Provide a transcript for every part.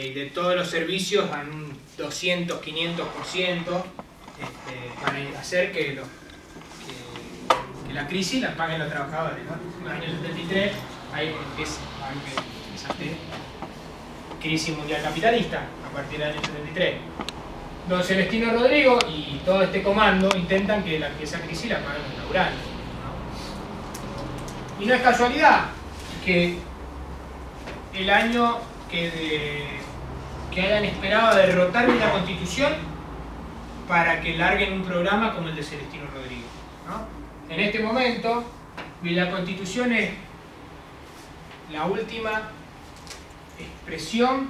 de todos los servicios a un 200, 500%, para hacer que la crisis la paguen los trabajadores, ¿no? En el año 73 hay esa crisis mundial capitalista, a partir del año 73. Don Celestino Rodrigo y todo este comando intentan que esa crisis la paguen los laburantes, ¿no? Y no es casualidad que el año que hayan esperado derrotar una constitución para que larguen un programa como el de Celestino Rodrigo, ¿no? En este momento, la constitución es la última expresión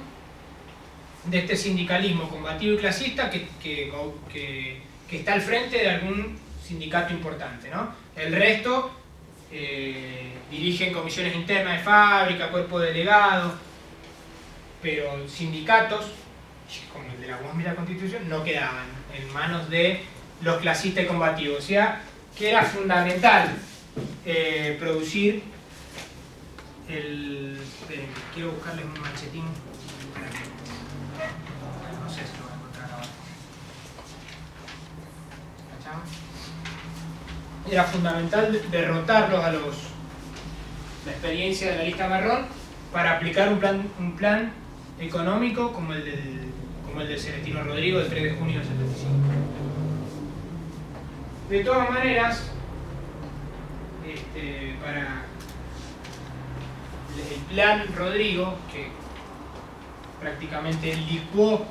de este sindicalismo combativo y clasista que está al frente de algún sindicato importante, ¿no? El resto dirigen comisiones internas de fábrica, cuerpo delegado, pero sindicatos, como el de la UAM y la Constitución, no quedaban en manos de los clasistas y combativos. O sea, que era fundamental producir el... quiero buscarles un machetín. No sé si lo voy a encontrar ahora. ¿Cachamos? Era fundamental derrotarlos a la experiencia de la lista marrón para aplicar un plan económico como el del Celestino Rodrigo del 3 de junio del 75. De todas maneras, para el plan Rodrigo, que prácticamente licuó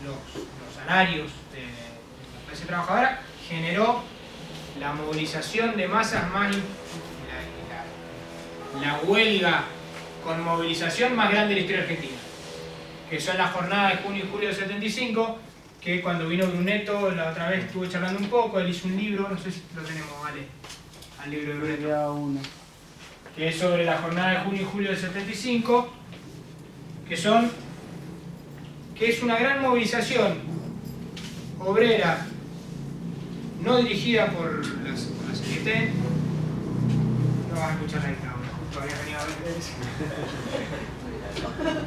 los salarios de la clase trabajadora, generó la movilización de masas más, la huelga con movilización más grande de la historia argentina, que son las jornadas de junio y julio del 75, que cuando vino Brunetto la otra vez estuve charlando un poco, él hizo un libro, no sé si lo tenemos, vale, al libro de Brunetto, que es sobre la jornada de junio y julio del 75, que es una gran movilización obrera no dirigida por la CGT. No vas a escuchar la guitarra, justo había venido a ver.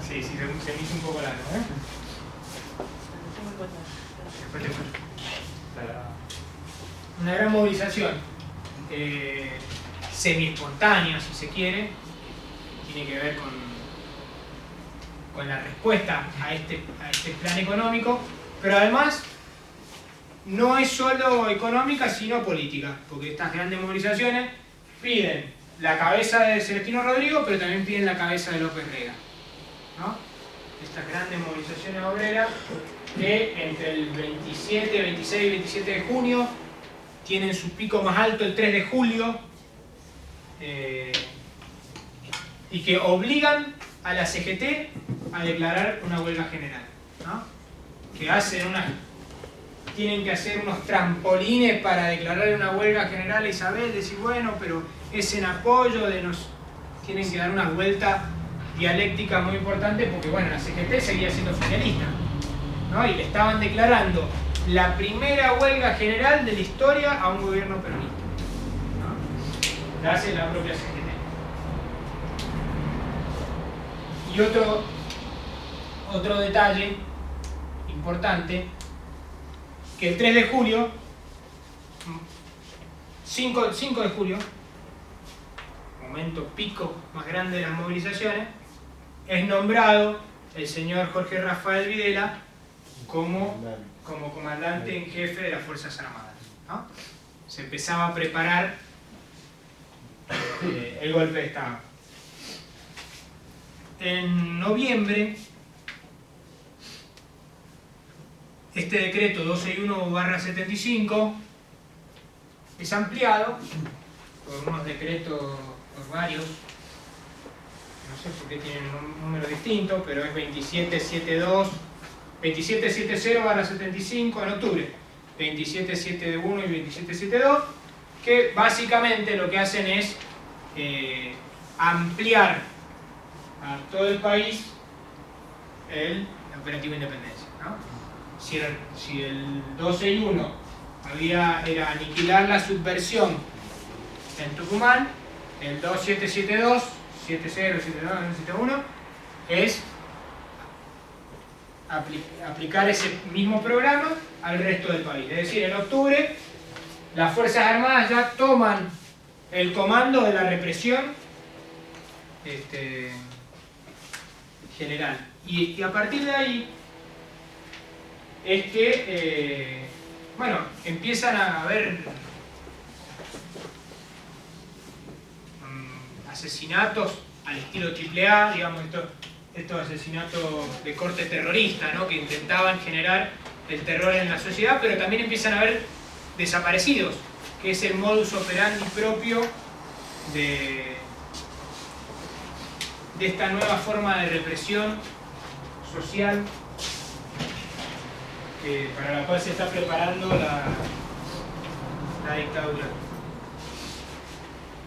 Sí, se me hizo un poco largo, ¿eh? Después te cuento. Una gran movilización semi-espontánea, si se quiere, tiene que ver con la respuesta a este plan económico, pero además no es solo económica, sino política, porque estas grandes movilizaciones piden la cabeza de Celestino Rodrigo, pero también piden la cabeza de López Rega, ¿no? Estas grandes movilizaciones obreras que entre el 27, 26 y 27 de junio tienen su pico más alto el 3 de julio y que obligan a la CGT a declarar una huelga general, ¿no? Que tienen que hacer unos trampolines para declarar una huelga general a Isabel, decir bueno, pero es en apoyo de tienen que dar una vuelta dialéctica muy importante porque bueno, la CGT seguía siendo socialista, ¿no? Y le estaban declarando la primera huelga general de la historia a un gobierno peronista, ¿no? La hace la propia CGT. Y otro detalle importante, que el 3 de julio, 5 de julio, momento pico más grande de las movilizaciones, es nombrado el señor Jorge Rafael Videla como comandante en jefe de las Fuerzas Armadas, ¿no? Se empezaba a preparar el golpe de Estado. En noviembre, este decreto 261/75 es ampliado por unos decretos, por varios, no sé por qué tienen un número distinto, pero es 2770/75 en octubre, 2771 y 2772, que básicamente lo que hacen es ampliar a todo el país el operativo Independencia, ¿no? Si el 12-1 era aniquilar la subversión en Tucumán, el 2772, 70, 72, 71 es aplicar ese mismo programa al resto del país. Es decir, en octubre las Fuerzas Armadas ya toman el comando de la represión general. Y a partir de ahí es que bueno, empiezan a haber asesinatos al estilo AAA, digamos, estos asesinatos de corte terrorista, ¿no? Que intentaban generar el terror en la sociedad, pero también empiezan a haber desaparecidos, que es el modus operandi propio de esta nueva forma de represión social para la cual se está preparando la dictadura.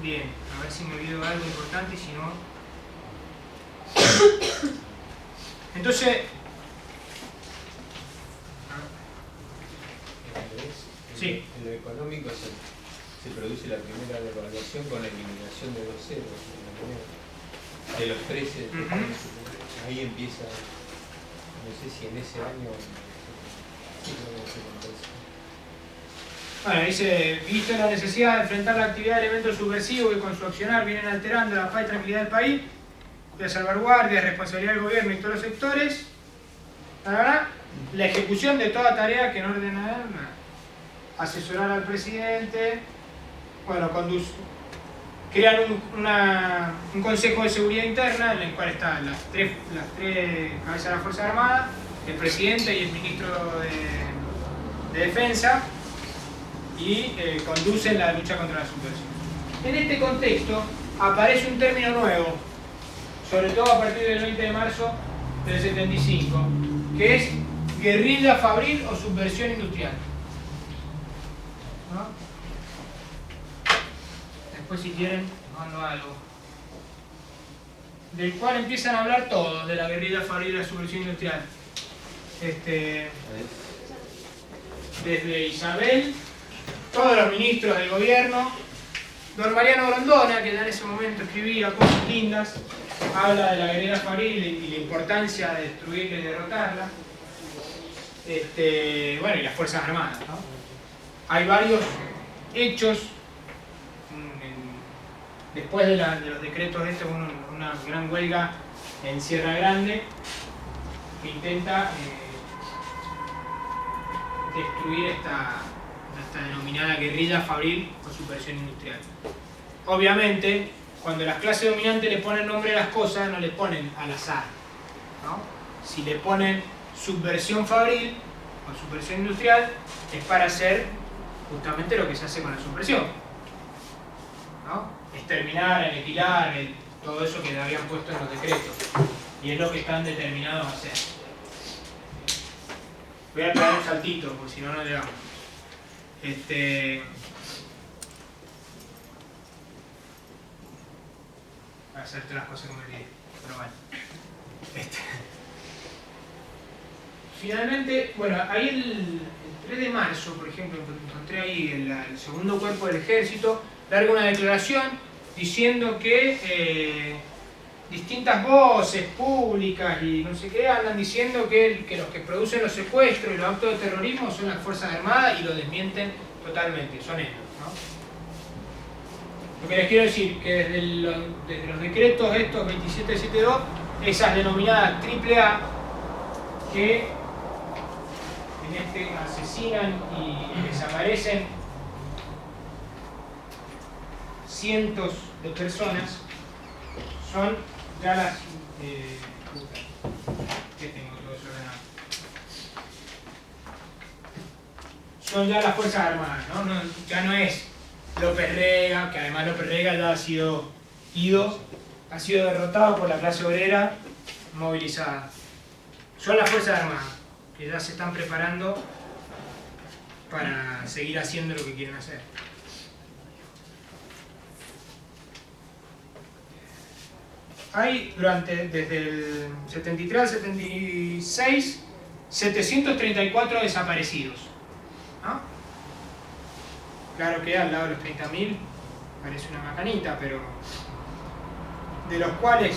Bien, a ver si me olvido algo importante y si no... Entonces... Sí. En lo económico se produce la primera devaluación con la eliminación de los ceros en la moneda, de los precios. Ahí empieza, no sé si en ese año... Sí, creo que se compensa. Bueno, dice, visto la necesidad de enfrentar la actividad de elementos subversivos que con su accionar vienen alterando la paz y tranquilidad del país, de salvaguardia, responsabilidad del gobierno y todos los sectores, la ejecución de toda tarea que en orden a asesorar al presidente, bueno, crean un consejo de seguridad interna en el cual están las tres cabezas de las Fuerzas Armadas, el presidente y el ministro de Defensa, y conducen la lucha contra la subversión. En este contexto aparece un término nuevo, sobre todo a partir del 20 de marzo del 75, que es guerrilla fabril o subversión industrial. ¿No? Después, si quieren, mando algo. Del cual empiezan a hablar todos, de la guerrilla fabril y la subversión industrial. Desde Isabel, todos los ministros del gobierno, don Mariano Grondona, que ya en ese momento escribía cosas lindas, habla de la guerrilla fabril y la importancia de destruirla y derrotarla. Bueno, y las Fuerzas Armadas, ¿no? Hay varios hechos, después de los decretos una gran huelga en Sierra Grande, que intenta destruir esta denominada guerrilla fabril o subversión industrial. Obviamente, cuando las clases dominantes le ponen nombre a las cosas, no le ponen al azar, ¿no? Si le ponen subversión fabril o subversión industrial, es para hacer justamente lo que se hace con la subversión, ¿no? Exterminar, aniquilar, todo eso que le habían puesto en los decretos. Y es lo que están determinados a hacer. Voy a traer un saltito, porque si no, no llegamos. Para hacer todas las cosas como el video, pero bueno. Finalmente, bueno, ahí el 3 de marzo, por ejemplo, encontré ahí el segundo cuerpo del ejército, larga una declaración diciendo que distintas voces públicas y no sé qué andan diciendo que los que producen los secuestros y los actos de terrorismo son las Fuerzas Armadas y lo desmienten totalmente, son ellos, ¿no? Lo que les quiero decir que desde los decretos estos 2772, esas denominadas AAA que asesinan y desaparecen cientos de personas, son ya las... ¿qué tengo todo desordenado? Son ya las Fuerzas Armadas, ¿no? Ya no es López Rega, que además López Rega ya ha sido derrotado por la clase obrera movilizada. Son las Fuerzas Armadas, que ya se están preparando para seguir haciendo lo que quieren hacer. Hay desde el 73 al 76, 734 desaparecidos, ¿no? Claro que al lado de los 30.000 parece una macanita, pero de los cuales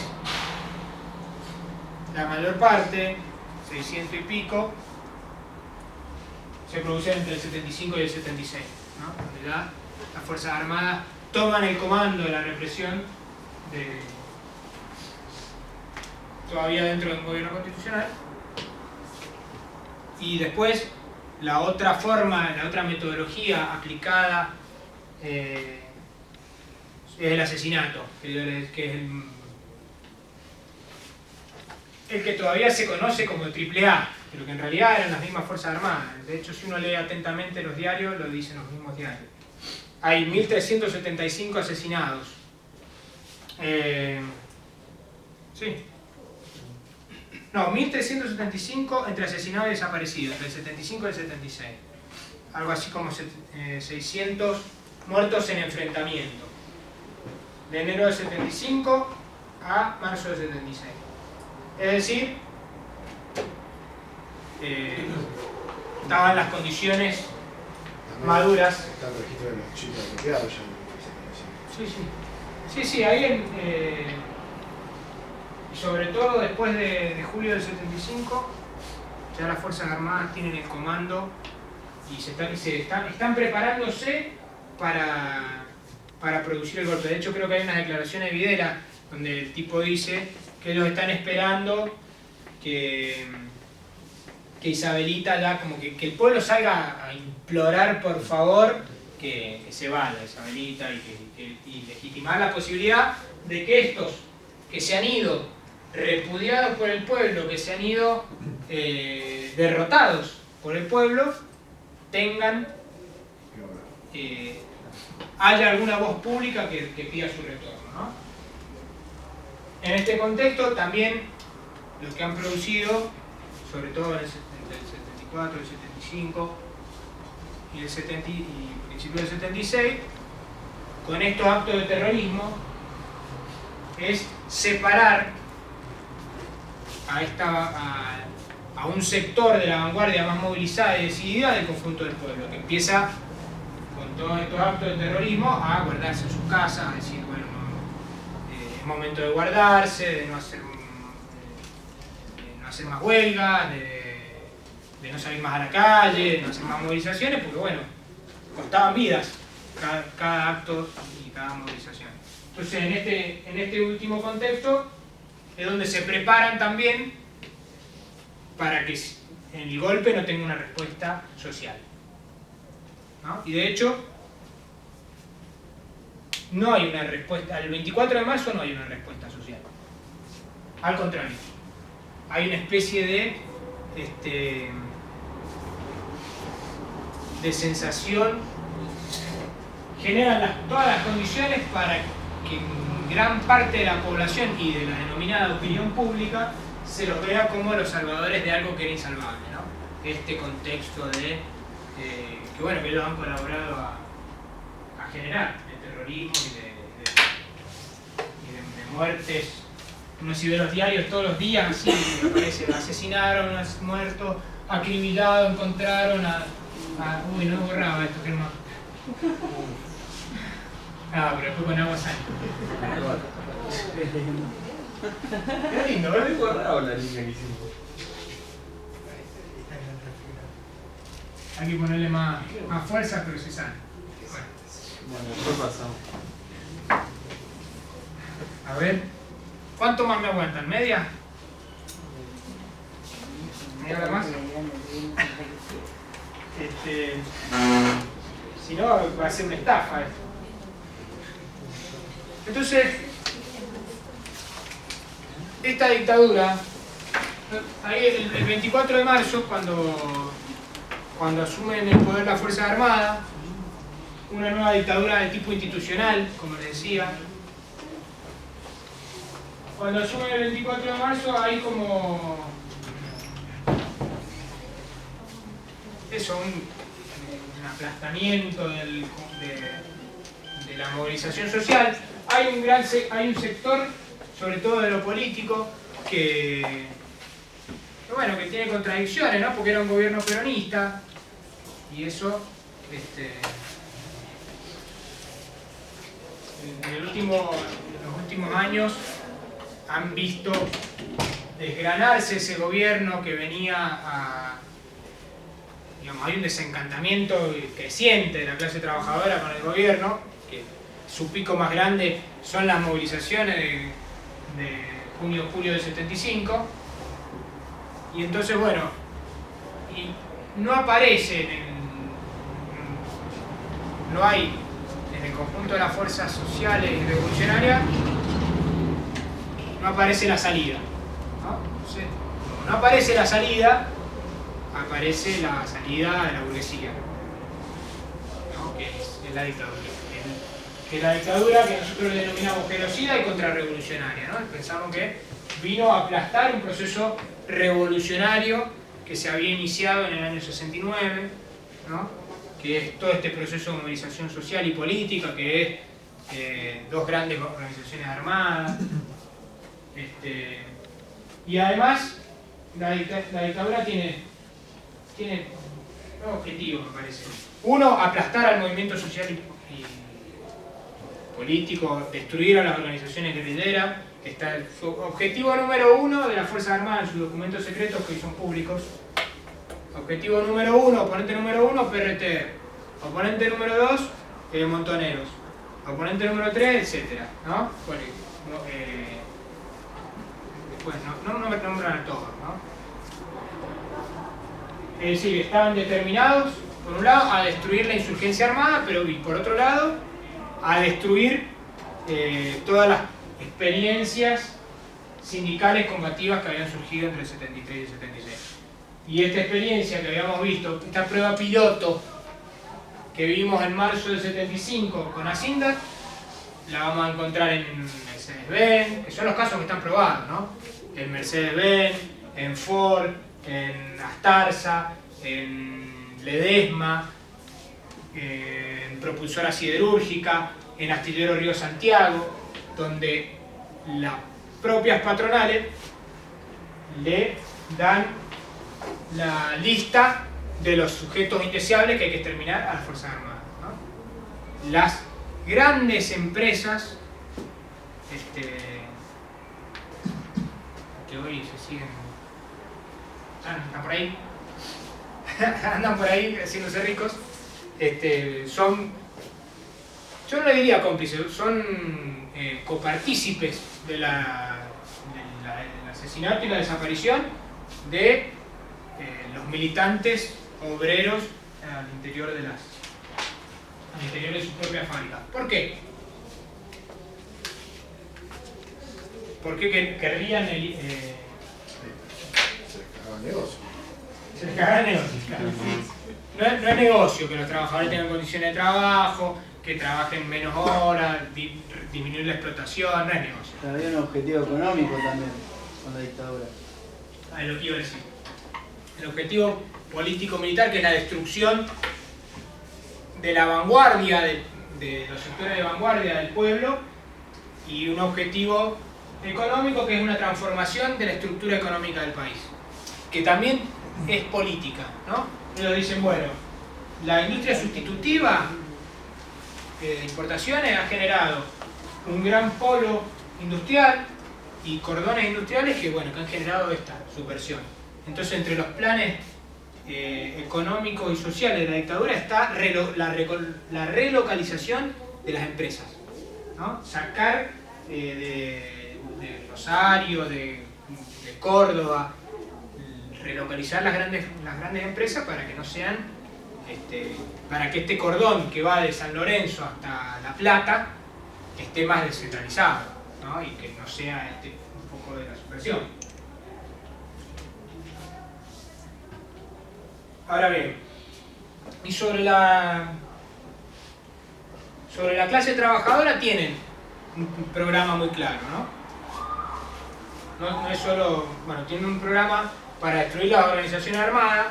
la mayor parte, 600 y pico, se producen entre el 75 y el 76, ¿no? Donde ya las Fuerzas Armadas toman el comando de la represión todavía dentro de un gobierno constitucional. Y después la otra forma, la otra metodología aplicada es el asesinato, que es el que todavía se conoce como el AAA, pero que en realidad eran las mismas Fuerzas Armadas. De hecho, si uno lee atentamente los diarios, lo dicen los mismos diarios. Hay 1.375 asesinados. Sí. No, 1.375 entre asesinados y desaparecidos, entre el 75 y el 76. Algo así como 600 muertos en enfrentamiento. De enero del 75 a marzo del 76. Es decir, estaban las condiciones maduras. Está el registro de los chicos apropiados ya. Sí, ahí y sobre todo después de julio del 75, ya las Fuerzas Armadas tienen el comando y están preparándose para producir el golpe. De hecho, creo que hay unas declaraciones de Videla donde el tipo dice que ellos están esperando que Isabelita ya como que el pueblo salga a implorar por favor que se vaya Isabelita y legitimar la posibilidad de que estos que se han ido repudiados por el pueblo, que se han ido derrotados por el pueblo, tengan haya alguna voz pública que pida su retorno, ¿no? En este contexto también los que han producido, sobre todo entre el 74, el 75 y principio del 76, con estos actos de terrorismo, es separar a un sector de la vanguardia más movilizada y decidida del conjunto del pueblo, que empieza con todos estos actos de terrorismo a guardarse en sus casas, a decir, bueno, es momento de guardarse, de no hacer más huelgas, de no salir más a la calle, de no hacer más movilizaciones, porque bueno, costaban vidas cada acto y cada movilización. Entonces en este último contexto es donde se preparan también para que el golpe no tenga una respuesta social, ¿no? Y de hecho no hay una respuesta, el 24 de marzo no hay una respuesta social, al contrario, hay una especie de sensación, generan todas las condiciones para que gran parte de la población y de la denominada opinión pública se los vea como los salvadores de algo que era insalvable, ¿no? Este contexto de que bueno, que ellos han colaborado a generar de terrorismo y de muertes. Uno si ve los diarios todos los días, así aparece, asesinaron, muertos, acribillado, encontraron uy, no borraba esto, que no. Ah, pero después con agua sale. Es lindo, ¿no? Es borrado la línea que hicimos. Hay que ponerle más fuerza, pero se sale. Bueno, después pasamos. A ver, ¿cuánto más me aguantan? ¿Media? ¿Media hora más? Si no, va a ser una estafa esto. Entonces, esta dictadura, ahí el 24 de marzo, cuando asumen el poder las Fuerzas Armadas, una nueva dictadura de tipo institucional, como les decía. Cuando asumen el 24 de marzo hay como eso, un aplastamiento de la movilización social. Hay un sector, sobre todo de lo político, que tiene contradicciones, ¿no? Porque era un gobierno peronista y eso en los últimos años han visto desgranarse ese gobierno que venía a... Digamos, hay un desencantamiento creciente de la clase trabajadora con el gobierno, que su pico más grande son las movilizaciones de junio-julio del 75, y entonces, bueno, y no aparece no hay en el conjunto de las fuerzas sociales y revolucionarias, no aparece la salida, ¿no? Entonces, como no aparece la salida, aparece la salida de la burguesía, ¿no? Que es la dictadura. Que es la dictadura que nosotros denominamos genocida y contrarrevolucionaria, ¿no? Pensamos que vino a aplastar un proceso revolucionario que se había iniciado en el año 69, ¿no? Que es todo este proceso de movilización social y política, que es dos grandes organizaciones armadas. Y además, la dictadura tiene dos objetivos, me parece. Uno, aplastar al movimiento social y político, destruir a las organizaciones guerrilleras. Está su objetivo número uno de las Fuerzas Armadas en sus documentos secretos que son públicos. Objetivo número uno, oponente número uno, PRT. Oponente número dos, montoneros. Oponente número tres, etc. ¿No? Bueno, después no me nombran a todos, ¿no? Es decir, estaban determinados, por un lado, a destruir la insurgencia armada, pero y por otro lado, a destruir todas las experiencias sindicales combativas que habían surgido entre el 73 y el 76. Y esta experiencia que habíamos visto, esta prueba piloto que vimos en marzo del 75 con Asindat, la vamos a encontrar en Mercedes-Benz, que son los casos que están probados, ¿no? En Mercedes-Benz, en Ford, en Astarza, en Ledesma, en propulsora siderúrgica, en Astillero Río Santiago, donde las propias patronales le dan la lista de los sujetos indeseables que hay que exterminar a las Fuerzas Armadas, ¿no? Las grandes empresas que hoy se siguen... ¿Están por ahí? Andan por ahí haciéndose ricos. Son... Yo no le diría cómplices, son copartícipes del asesinato y la desaparición de los militantes obreros al interior de sus propias fábricas. ¿Por qué? ¿Por qué querrían Se les cagaba el negocio. Se les cagaba el negocio, claro. No es negocio que los trabajadores tengan condiciones de trabajo, que trabajen menos horas, disminuir la explotación, no es negocio. Había un objetivo económico también con la dictadura. Es lo que iba a decir. El objetivo político-militar, que es la destrucción de la vanguardia, de los sectores de vanguardia del pueblo, y un objetivo económico, que es una transformación de la estructura económica del país, que también es política, ¿no? Ellos dicen, bueno, la industria sustitutiva de importaciones ha generado un gran polo industrial y cordones industriales que, bueno, que han generado esta subversión. Entonces, entre los planes económicos y sociales de la dictadura está la relocalización de las empresas, ¿no? Sacar de Rosario, de Córdoba, relocalizar las grandes empresas para que no sean, para que este cordón que va de San Lorenzo hasta La Plata esté más descentralizado, ¿no? Y que no sea un poco de la subversión. Ahora bien, y sobre la clase trabajadora tienen un programa muy claro, ¿no? No es solo, bueno, tienen un programa para destruir las organizaciones armadas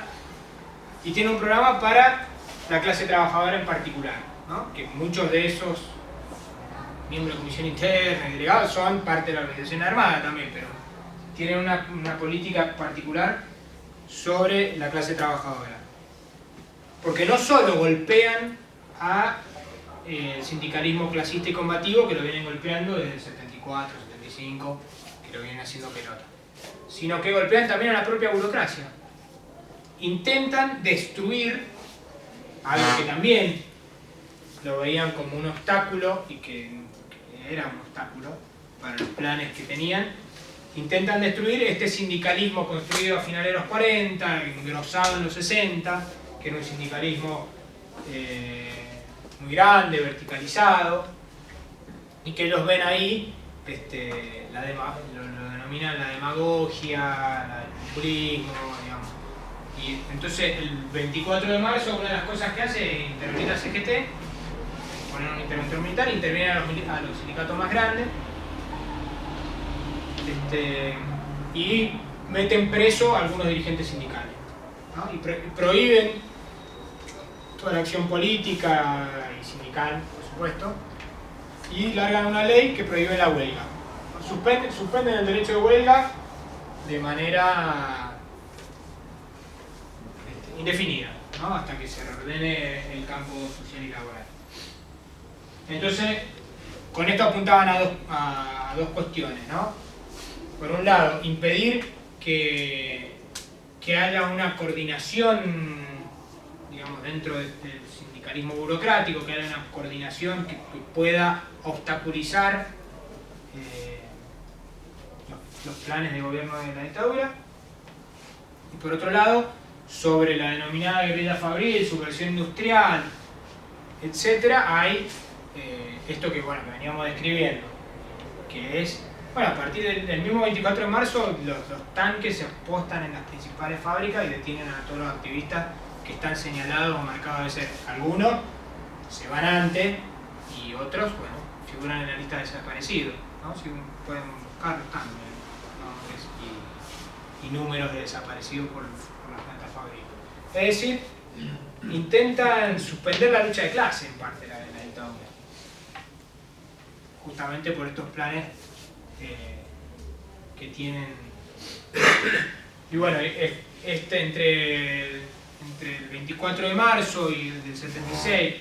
y tienen un programa para la clase trabajadora en particular, ¿no? Que muchos de esos miembros de comisión interna y delegados son parte de la organización armada también, pero tienen una política particular sobre la clase trabajadora. Porque no solo golpean al sindicalismo clasista y combativo, que lo vienen golpeando desde el 74, 75, que lo vienen haciendo pelota, sino que golpean también a la propia burocracia. Intentan destruir algo que también lo veían como un obstáculo y que era un obstáculo para los planes que tenían. Intentan destruir este sindicalismo construido a finales de los 40, engrosado en los 60, que era un sindicalismo muy grande, verticalizado, y que ellos ven ahí, lo denominan la demagogia, el populismo, digamos. Y entonces el 24 de marzo una de las cosas que hace es intervenir la CGT, poner un interventor militar, interviene a los sindicatos más grandes, y meten preso a algunos dirigentes sindicales, ¿no? Y prohíben toda la acción política y sindical, por supuesto, y largan una ley que prohíbe la huelga. Suspenden el derecho de huelga de manera indefinida, ¿no? Hasta que se reordene el campo social y laboral. Entonces, con esto apuntaban a dos cuestiones, ¿no? Por un lado, impedir que haya una coordinación, digamos, dentro del sindicalismo burocrático, que haya una coordinación que pueda obstaculizar los planes de gobierno de la dictadura. Y por otro lado, sobre la denominada guerrilla fabril, subversión industrial, etc., hay esto que, bueno, que veníamos describiendo, que es, bueno, a partir del mismo 24 de marzo los tanques se apostan en las principales fábricas y detienen a todos los activistas que están señalados o marcados de ser. Algunos se van antes y otros, bueno, figuran en la lista de desaparecidos, ¿no? Si pueden buscarlos también, ¿no? Y números de desaparecidos por las tantas fábricas. Es decir, intentan suspender la lucha de clase en parte de la dictadura, justamente por estos planes que tienen. Y bueno, entre el 24 de marzo y el del 76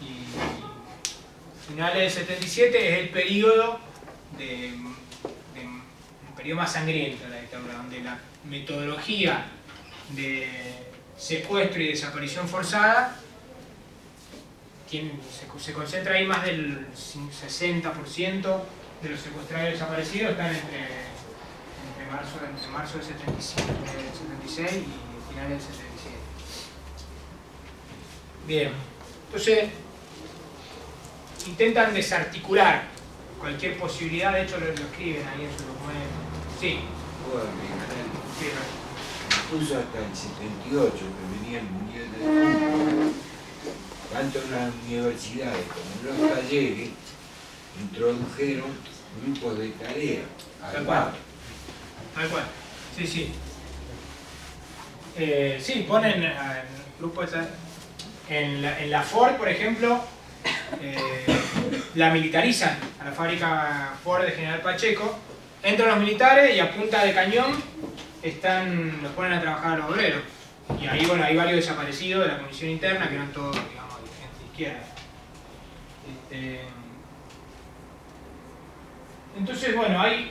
y finales del 77 es el periodo un periodo más sangriento de la dictadura, donde la metodología de secuestro y desaparición forzada se concentra ahí. Más del 60% de los secuestrados y desaparecidos están entre marzo del 76 y finales del 77. Bien, entonces intentan desarticular cualquier posibilidad, de hecho lo escriben ahí en su documento. Sí. Bueno, sí, incluso hasta el 78, que venía el Mundial de Fútbol, tanto en las universidades como en los talleres, introdujeron grupos de tarea. Tal cual. Tal cual. Sí, sí. Sí, ponen grupos de tarea. En la Ford, por ejemplo, la militarizan a la fábrica Ford de General Pacheco. Entran los militares y a punta de cañón los ponen a trabajar a los obreros. Y ahí, bueno, hay varios desaparecidos de la comisión interna que eran todos, digamos, gente de izquierda. Entonces, bueno, hay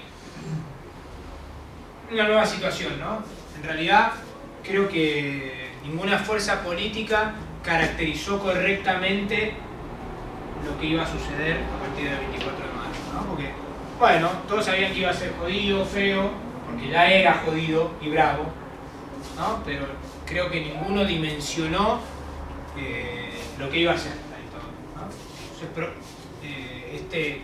una nueva situación, ¿no? En realidad, creo que ninguna fuerza política caracterizó correctamente lo que iba a suceder a partir del 24 de marzo, ¿no? Porque, bueno, todos sabían que iba a ser jodido, feo, porque ya era jodido y bravo, ¿no? Pero creo que ninguno dimensionó lo que iba a ser la dictadura, ¿no? Entonces,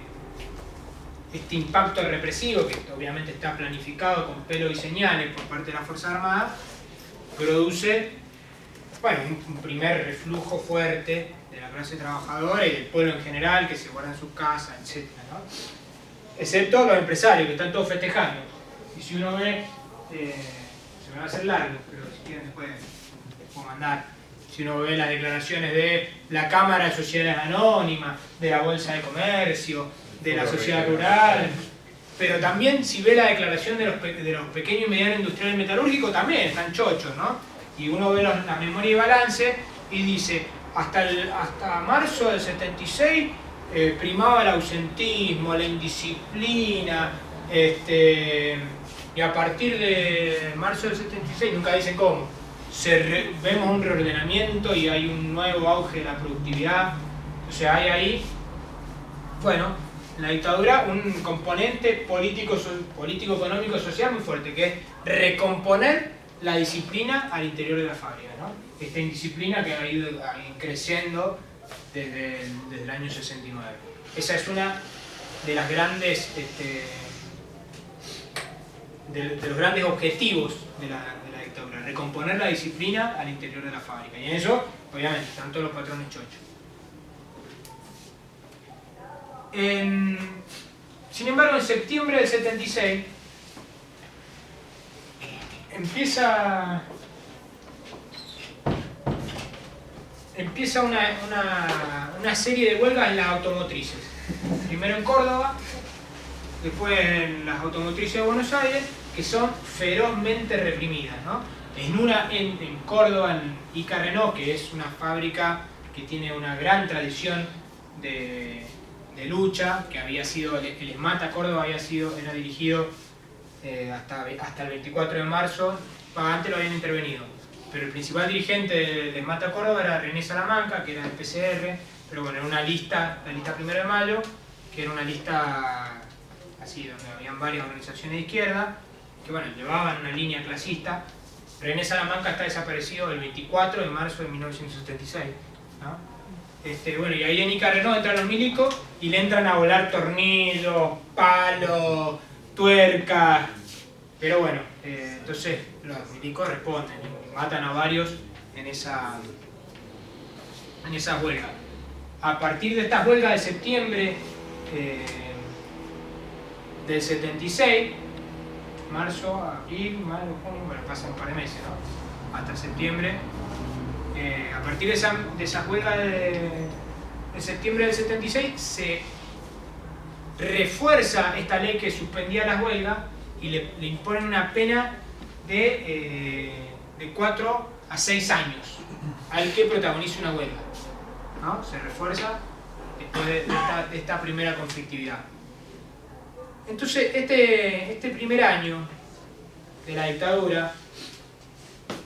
este impacto represivo, que obviamente está planificado con pelo y señales por parte de las Fuerzas Armadas, produce, bueno, un primer reflujo fuerte de la clase trabajadora y del pueblo en general, que se guarda en sus casas, etc., ¿no? Excepto los empresarios, que están todos festejando. Y si uno ve, se me va a hacer largo, pero si quieren después les puedo mandar. Si uno ve las declaraciones de la Cámara de Sociedades Anónimas, de la Bolsa de Comercio, de la Sociedad Rural, pero también si ve la declaración de los pequeños y medianos industriales metalúrgicos, también están chochos, ¿no? Y uno ve la memoria y balance y dice, hasta marzo del 76 primaba el ausentismo, la indisciplina, Y a partir de marzo del 76, nunca dice cómo, vemos un reordenamiento y hay un nuevo auge de la productividad. O sea, hay ahí, bueno, en la dictadura un componente político, económico, social muy fuerte, que es recomponer la disciplina al interior de la fábrica, ¿no? Esta indisciplina que ha ido creciendo desde el año 69. Esa es una de las grandes, de los grandes objetivos de la dictadura, recomponer la disciplina al interior de la fábrica. Y en eso, obviamente, están todos los patrones chochos. Sin embargo, en septiembre del 76 empieza una serie de huelgas en las automotrices. Primero en Córdoba, después en las automotrices de Buenos Aires, que son ferozmente reprimidas, ¿no? En Córdoba, en Ica Renault, que es una fábrica que tiene una gran tradición de lucha, que había sido, el ESMATA Córdoba era dirigido hasta el 24 de marzo, antes lo habían intervenido, pero el principal dirigente del ESMATA Córdoba era René Salamanca, que era del PCR, pero bueno, era una lista, la lista 1 de mayo, que era una lista así, donde habían varias organizaciones de izquierda, que bueno, llevaban una línea clasista. René Salamanca está desaparecido el 24 de marzo de 1976, ¿no? Bueno, y ahí en Ica Renault entran los milicos y le entran a volar tornillos, palos, tuercas, pero bueno, entonces los milicos responden y matan a varios en esa huelga. A partir de estas huelgas de septiembre del 76, marzo, abril, mayo, junio, bueno, pasan un par de meses, ¿no? Hasta septiembre. A partir de esa huelga de septiembre del 76 se refuerza esta ley que suspendía las huelgas y le imponen una pena de 4 a 6 años al que protagonice una huelga, ¿no? Se refuerza después de esta primera conflictividad. Entonces, este primer año de la dictadura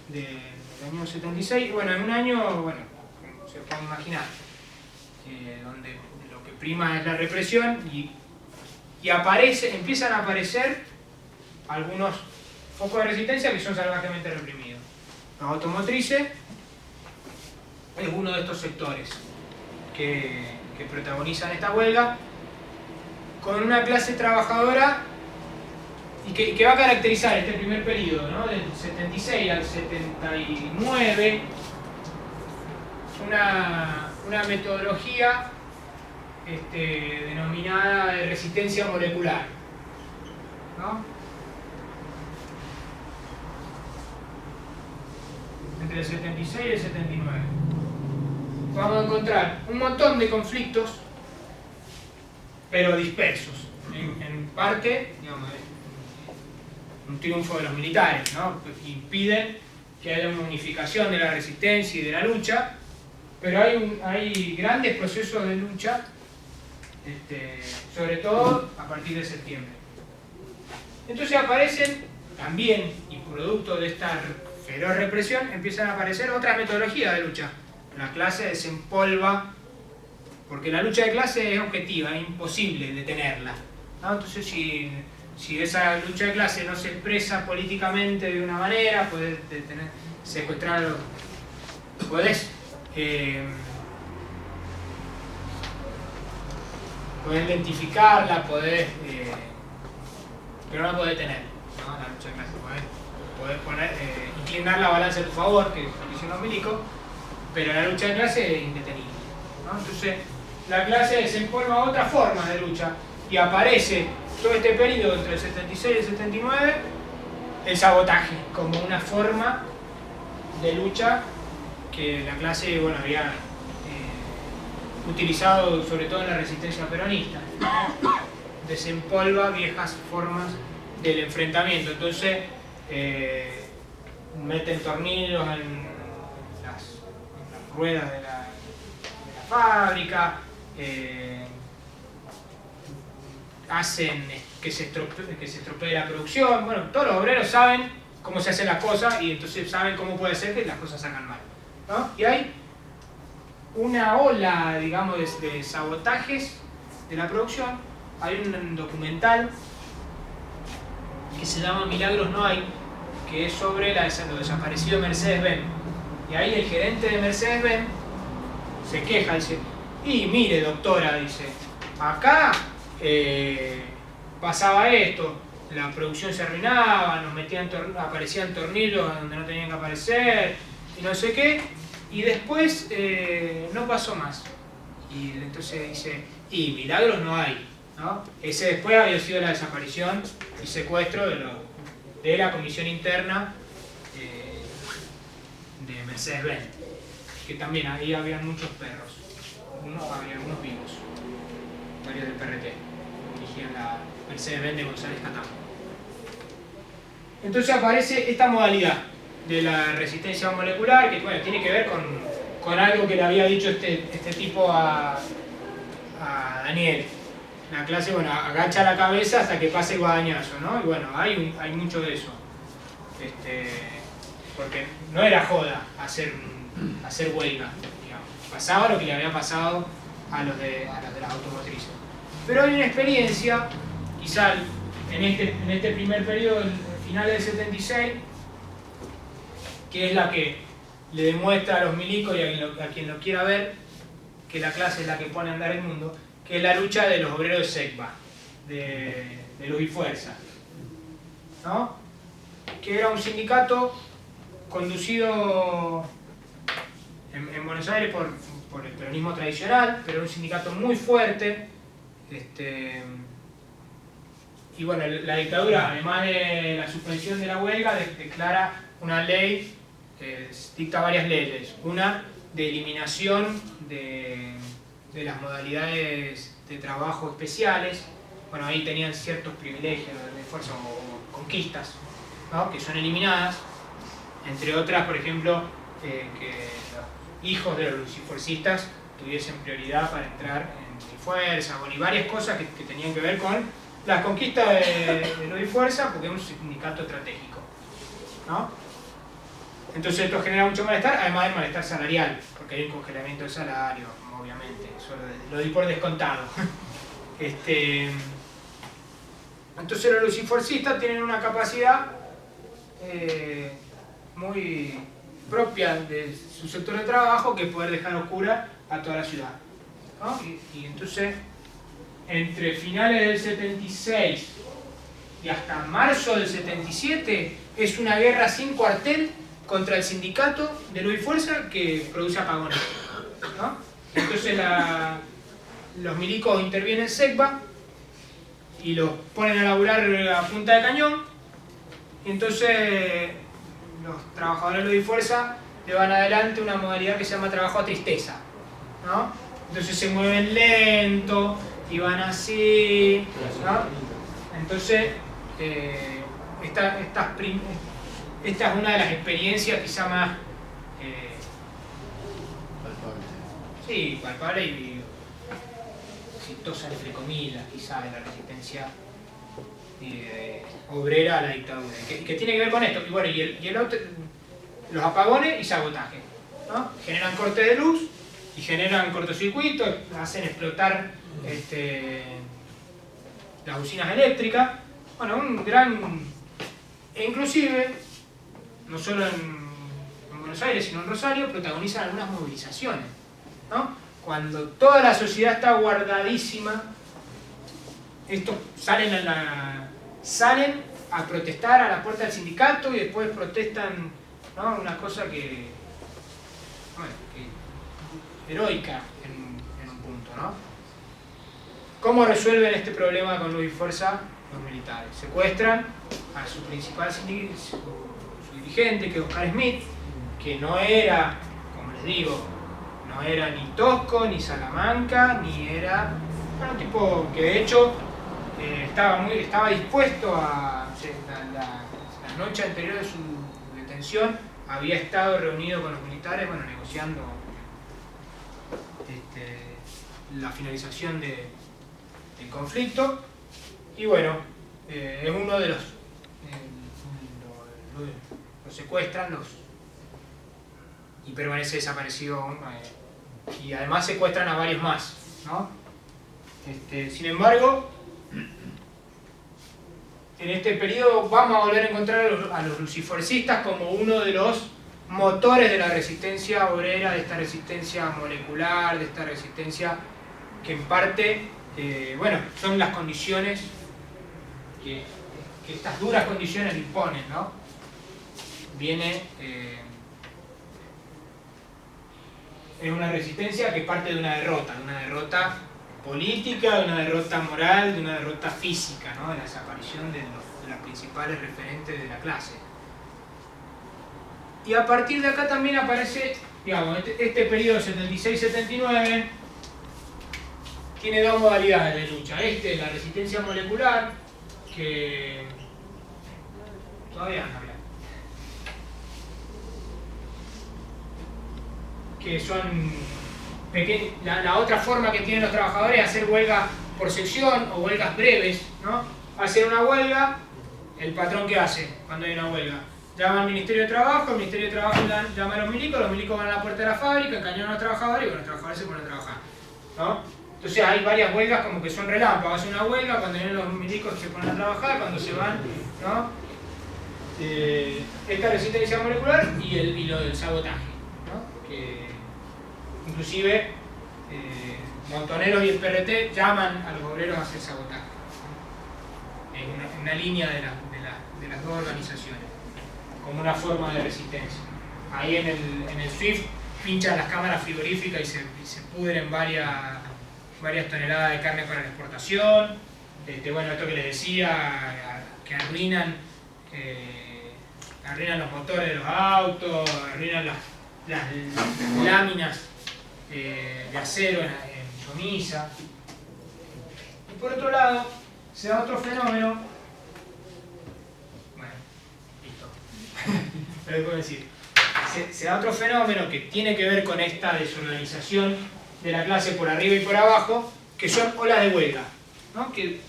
del año 76, bueno, en un año, bueno, se puede imaginar, donde lo que prima es la represión y empiezan a aparecer algunos focos de resistencia que son salvajemente reprimidos. Los automotrices es uno de estos sectores que protagonizan esta huelga, con una clase trabajadora y que va a caracterizar este primer periodo, ¿no? Del 76 al 79, una metodología denominada de resistencia molecular, ¿no? Entre el 76 y el 79 vamos a encontrar un montón de conflictos, pero dispersos, en parte, digamos, un triunfo de los militares, ¿no? Impiden que haya una unificación de la resistencia y de la lucha, pero hay grandes procesos de lucha, sobre todo a partir de septiembre. Entonces aparecen también, y producto de esta feroz represión, empiezan a aparecer otras metodologías de lucha. La clase desempolva, porque la lucha de clase es objetiva, es imposible detenerla, ¿no? Entonces si esa lucha de clase no se expresa políticamente de una manera, puedes secuestrar, puedes identificarla, pero no podés detener, ¿no? La lucha de clase, podés inclinar la balanza a tu favor, que es lo que hicieron los milicos, pero la lucha de clase es indetenible, ¿no? Entonces la clase desempolva otras formas de lucha y aparece todo este periodo entre el 76 y el 79 el sabotaje como una forma de lucha que la clase, bueno, había utilizado sobre todo en la resistencia peronista. Desempolva viejas formas del enfrentamiento, entonces meten tornillos en las ruedas de la fábrica, hacen que se estropee la producción. Bueno, todos los obreros saben cómo se hacen las cosas y entonces saben cómo puede ser que las cosas salgan mal, ¿no? Y hay una ola, digamos, de sabotajes de la producción. Hay un documental que se llama Milagros no hay, que es sobre lo desaparecido de Mercedes-Benz. Y ahí el gerente de Mercedes-Benz se queja, dice, y mire doctora, dice, acá pasaba esto, la producción se arruinaba, nos metían aparecían tornillos donde no tenían que aparecer, y no sé qué, y después no pasó más. Y entonces dice, y milagros no hay, ¿no? Ese después había sido la desaparición y secuestro de la comisión interna de Mercedes-Benz, que también ahí habían muchos perros, había algunos vivos, varios del PRT, dirigían la Mercedes-Benz de González Catán. Entonces aparece esta modalidad de la resistencia molecular, que bueno, tiene que ver con algo que le había dicho este tipo a Daniel. La clase, bueno, agacha la cabeza hasta que pase el guadañazo, ¿no? Y bueno, hay mucho de eso. Porque no era joda hacer huelga, digamos. Pasaba lo que le había pasado a los de las automotrices. Pero hay una experiencia, quizá en este primer periodo, el final del 76, que es la que le demuestra a los milicos y a quien lo quiera ver que la clase es la que pone a andar el mundo, que es la lucha de los obreros de SECBA, de Luz y Fuerza, ¿no? Que era un sindicato conducido en Buenos Aires por el peronismo tradicional, pero era un sindicato muy fuerte. Y bueno, la dictadura, además de la suspensión de la huelga, declara una ley, dicta varias leyes. Una de eliminación de las modalidades de trabajo especiales. Bueno, ahí tenían ciertos privilegios de fuerza o conquistas, ¿no? Que son eliminadas. Entre otras, por ejemplo, que los hijos de los lucifuercistas tuviesen prioridad para entrar en fuerza, bueno, y varias cosas que tenían que ver con las conquistas de Luz y Fuerza, porque es un sindicato estratégico, ¿no? Entonces esto genera mucho malestar, además del malestar salarial, porque hay un congelamiento del salario, obviamente, eso lo di por descontado. Entonces los lucifuercistas tienen una capacidad muy propia de su sector de trabajo, que es poder dejar oscura a toda la ciudad, ¿no? Y entonces, entre finales del 76 y hasta marzo del 77, es una guerra sin cuartel contra el sindicato de Luz y Fuerza que produce apagones, ¿no? Entonces los milicos intervienen en SECBA y los ponen a laburar a punta de cañón, y entonces los trabajadores de Luz y Fuerza llevan adelante una modalidad que se llama trabajo a tristeza, ¿no? Entonces se mueven lento y van así, ¿no? Entonces esta es una de las experiencias quizá más palpable y exitosa, entre comillas, quizá, de la resistencia obrera a la dictadura, que tiene que ver con esto. Y bueno, y el otro, los apagones y sabotaje, ¿no? Generan corte de luz y generan cortocircuitos, hacen explotar las usinas eléctricas. Bueno, un gran... E inclusive, no solo en Buenos Aires, sino en Rosario, protagonizan algunas movilizaciones, ¿no? Cuando toda la sociedad está guardadísima, estos salen a protestar a la puerta del sindicato y después protestan, ¿no? Una cosa que heroica en un punto, ¿no? ¿Cómo resuelven este problema con Luz y Fuerza los militares? Secuestran a su principal su dirigente, que es Oscar Smith, que no era, como les digo, no era ni tosco, ni Salamanca, ni era... Bueno, un tipo que de hecho estaba dispuesto a... La noche anterior de su detención había estado reunido con los militares, bueno, negociando la finalización del conflicto. Y bueno, es uno de los... lo secuestran y permanece desaparecido. Y además secuestran a varios más, ¿no? Sin embargo, en este periodo vamos a volver a encontrar a los luciforcistas como uno de los motores de la resistencia obrera, de esta resistencia molecular, de esta resistencia que en parte, bueno, son las condiciones que estas duras condiciones imponen, ¿no? Viene es una resistencia que parte de una derrota política, de una derrota moral, de una derrota física, ¿no? De la desaparición de las principales referentes de la clase. Y a partir de acá también aparece, digamos, este periodo 76-79 tiene dos modalidades de lucha. La resistencia molecular, que todavía no habla, que son la otra forma que tienen los trabajadores es hacer huelga por sección o huelgas breves, ¿no? Hacer una huelga, el patrón ¿qué hace cuando hay una huelga? Llama al Ministerio de Trabajo, el Ministerio de Trabajo llama a los milicos van a la puerta de la fábrica, encañonan a los trabajadores y bueno, los trabajadores se ponen a trabajar, ¿no? Entonces hay varias huelgas como que son relámpagos, hace una huelga, cuando vienen los milicos se ponen a trabajar, cuando se van, ¿no? Esta resistencia molecular y lo del sabotaje, ¿no? Que inclusive Montoneros y el PRT llaman a los obreros a hacer sabotaje, ¿no? Es una línea de las dos organizaciones, como una forma de resistencia. Ahí en el SWIFT pinchan las cámaras frigoríficas y se pudren varias toneladas de carne para la exportación. Bueno, esto que les decía, que arruinan los motores de los autos, arruinan las láminas de acero en chomisa. Y por otro lado, se da otro fenómeno. Bueno, listo. Pero puedo decir. Se da otro fenómeno que tiene que ver con esta desorganización de la clase por arriba y por abajo, que son olas de huelga, ¿no? Que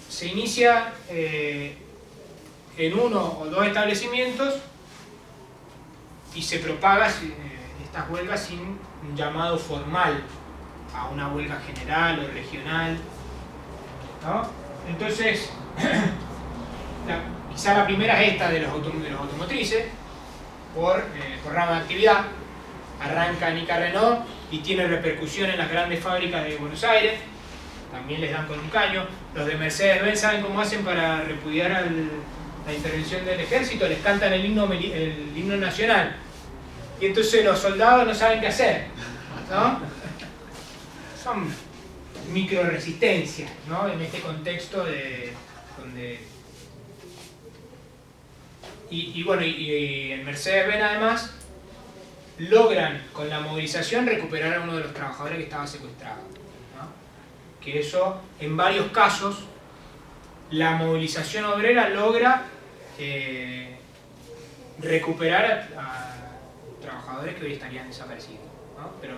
se inicia en uno o dos establecimientos y se propaga estas huelgas sin un llamado formal a una huelga general o regional, ¿no? Entonces, quizá la primera es esta de los automotrices, por rama de actividad. Arranca Nica Renault y tiene repercusión en las grandes fábricas de Buenos Aires, también les dan con un caño. Los de Mercedes-Benz saben cómo hacen para repudiar la intervención del ejército, les cantan el himno nacional y entonces los soldados no saben qué hacer, ¿no? Son microresistencias, ¿no? En este contexto donde bueno, en Mercedes-Benz además logran con la movilización recuperar a uno de los trabajadores que estaba secuestrado, ¿no? Que eso, en varios casos, la movilización obrera logra recuperar a trabajadores que hoy estarían desaparecidos, ¿no? Pero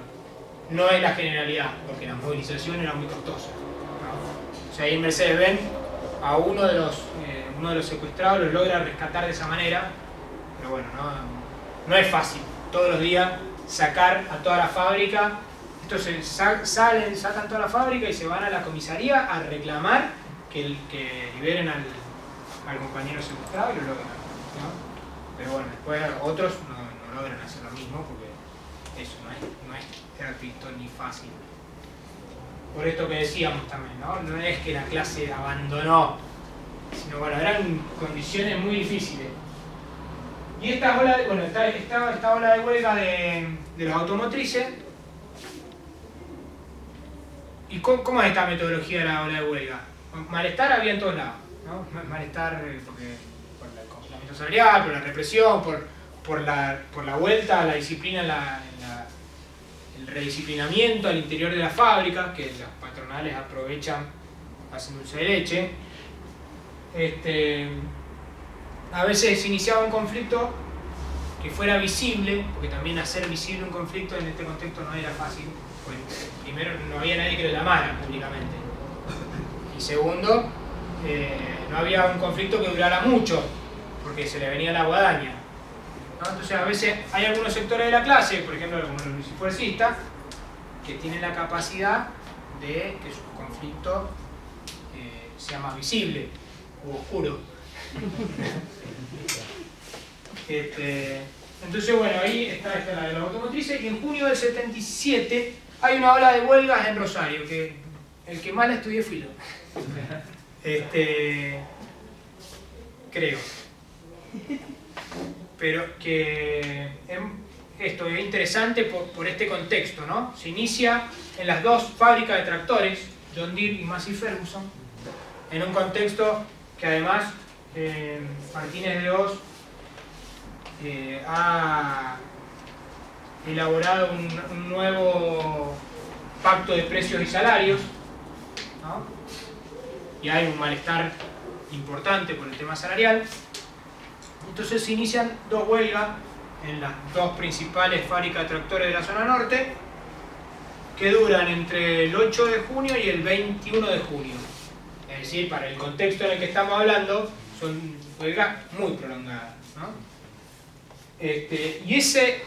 no es la generalidad, porque la movilización era muy costosa, ¿no? O sea, ahí en Mercedes-Benz a uno de los secuestrados los logra rescatar de esa manera, pero bueno, no es fácil todos los días sacar a toda la fábrica. Estos sacan toda la fábrica y se van a la comisaría a reclamar que liberen al compañero secuestrado y lo logran, ¿no? Pero bueno, después otros no logran hacer lo mismo porque eso no es gratuito ni fácil. Por esto que decíamos también, no es que la clase abandonó, sino bueno, eran condiciones muy difíciles. Y esta ola de huelga de los automotrices. ¿Y cómo es esta metodología de la ola de huelga? Malestar había en todos lados, ¿no? Malestar porque por el congelamiento salarial, por la represión, por la vuelta a la disciplina, el redisciplinamiento al interior de la fábrica, que las patronales aprovechan, hacen dulce de leche. A veces se iniciaba un conflicto que fuera visible, porque también hacer visible un conflicto en este contexto no era fácil, porque primero no había nadie que lo llamara públicamente. Y Y segundo, no había un conflicto que durara mucho, porque se le venía la guadaña, ¿no? Entonces a veces hay algunos sectores de la clase, por ejemplo como los lucifuercistas, que tienen la capacidad de que su conflicto sea más visible o oscuro. Entonces bueno, ahí está la de los automotrices, y en junio del 77 hay una ola de huelgas en Rosario, que el que más la estudié fui yo. Creo. Pero que esto es interesante por este contexto, ¿no? Se inicia en las dos fábricas de tractores, John Deere y Massey Ferguson, en un contexto que además Martínez de Hoz ha elaborado un nuevo pacto de precios y salarios, ¿no? Y hay un malestar importante por el tema salarial. Entonces se inician dos huelgas en las dos principales fábricas de tractores de la zona norte, que duran entre el 8 de junio y el 21 de junio. Es decir, para el contexto en el que estamos hablando, son huelgas muy prolongadas, ¿no? Y ese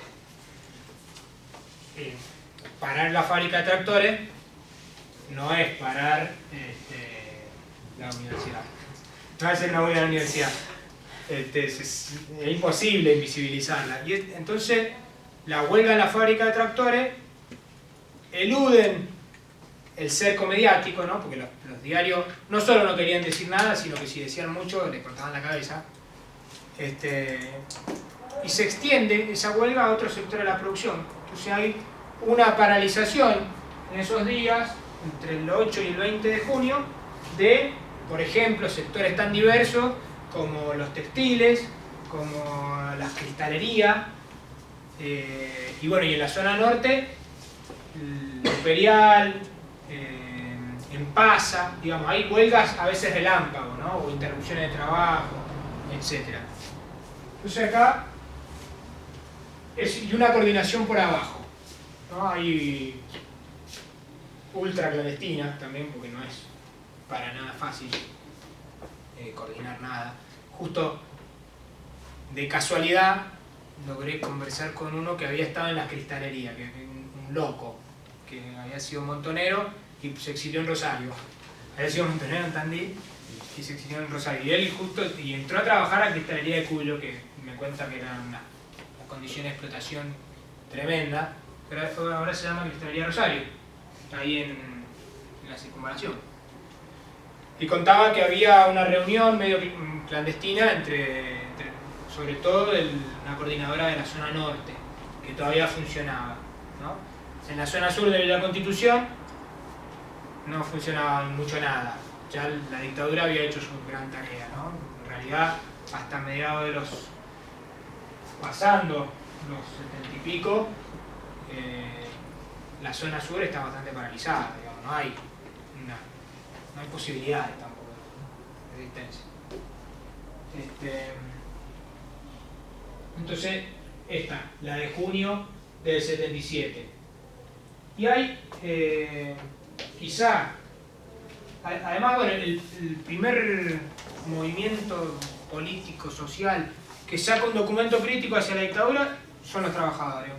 parar la fábrica de tractores no es parar la universidad. No es una buena universidad. Es imposible invisibilizarla. Y entonces la huelga en la fábrica de tractores eluden el cerco mediático, ¿no? Porque los diarios no solo no querían decir nada, sino que si decían mucho le cortaban la cabeza. Y se extiende esa huelga a otro sector de la producción. Entonces hay una paralización en esos días, entre el 8 y el 20 de junio, de, por ejemplo, sectores tan diversos como los textiles, como la cristalería, y bueno, y en la zona norte, el Imperial, en Pasa, digamos, hay huelgas a veces relámpago, ¿no? O interrupciones de trabajo, etc. Entonces acá, y una coordinación por abajo, ¿no? Hay ultra clandestinas también, porque no es para nada fácil coordinar nada. Justo de casualidad logré conversar con uno que había estado en la cristalería, que es un loco, que había sido montonero y se exilió en Rosario. Había sido montonero en Tandil y se exilió en Rosario. Y él entró a trabajar a la cristalería de Cuyo, que me cuenta que eran unas condiciones de explotación tremenda, pero ahora se llama Cristalería Rosario, ahí en la circunvalación. Y contaba que había una reunión medio clandestina sobre todo la coordinadora de la zona norte, que todavía funcionaba, ¿no? En la zona sur de Villa Constitución no funcionaba mucho nada, ya la dictadura había hecho su gran tarea, ¿no? En realidad, hasta mediados pasando los 70 y pico, la zona sur está bastante paralizada, digamos, no hay posibilidades tampoco de resistencia. Entonces, esta, la de junio del 77. Y hay, quizá, además, bueno, el primer movimiento político, social, que saca un documento crítico hacia la dictadura, son los trabajadores.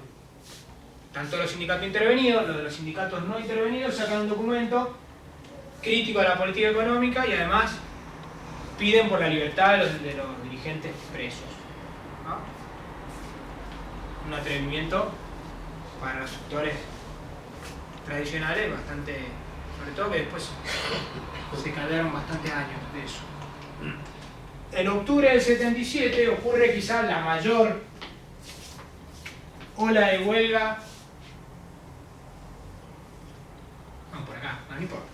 Tanto los sindicatos intervenidos, los de los sindicatos no intervenidos, sacan un documento crítico a la política económica y además piden por la libertad de los dirigentes presos, ¿no? Un atrevimiento para los sectores tradicionales bastante, sobre todo que después se caldearon bastantes años de eso. En octubre del 77 ocurre quizás la mayor ola de huelga. Vamos por acá, no importa.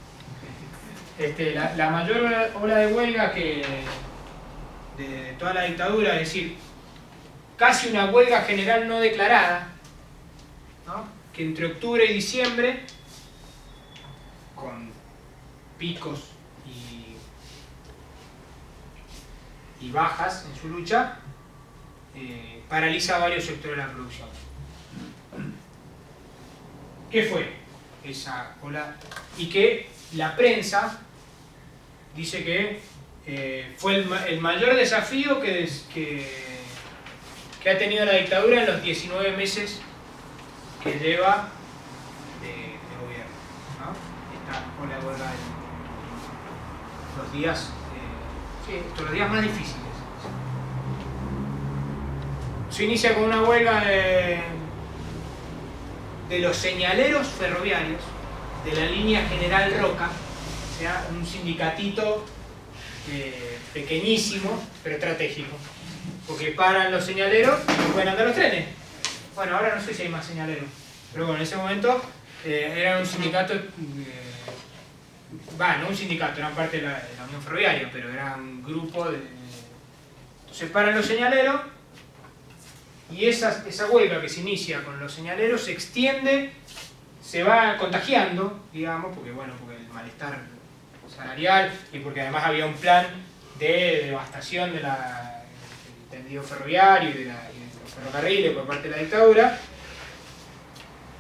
La mayor ola de huelga de toda la dictadura, es decir, casi una huelga general no declarada, ¿no? Que entre octubre y diciembre, con picos y bajas en su lucha, paraliza varios sectores de la producción. ¿Qué fue esa ola? Y que la prensa dice que fue el mayor desafío que ha tenido la dictadura en los 19 meses que lleva de gobierno, ¿no? Esta ola de huelga los días, los días más difíciles. Se inicia con una huelga de los señaleros ferroviarios de la línea General Roca, o sea, un sindicatito pequeñísimo, pero estratégico, porque paran los señaleros y no pueden andar los trenes. Bueno, ahora no sé si hay más señaleros, pero bueno, en ese momento era un sindicato, no un sindicato, eran parte de la Unión Ferroviaria, pero era un grupo de... Entonces paran los señaleros y esa huelga que se inicia con los señaleros se extiende, se va contagiando, digamos, porque el malestar salarial y porque además había un plan de devastación del tendido ferroviario y de los ferrocarriles por parte de la dictadura,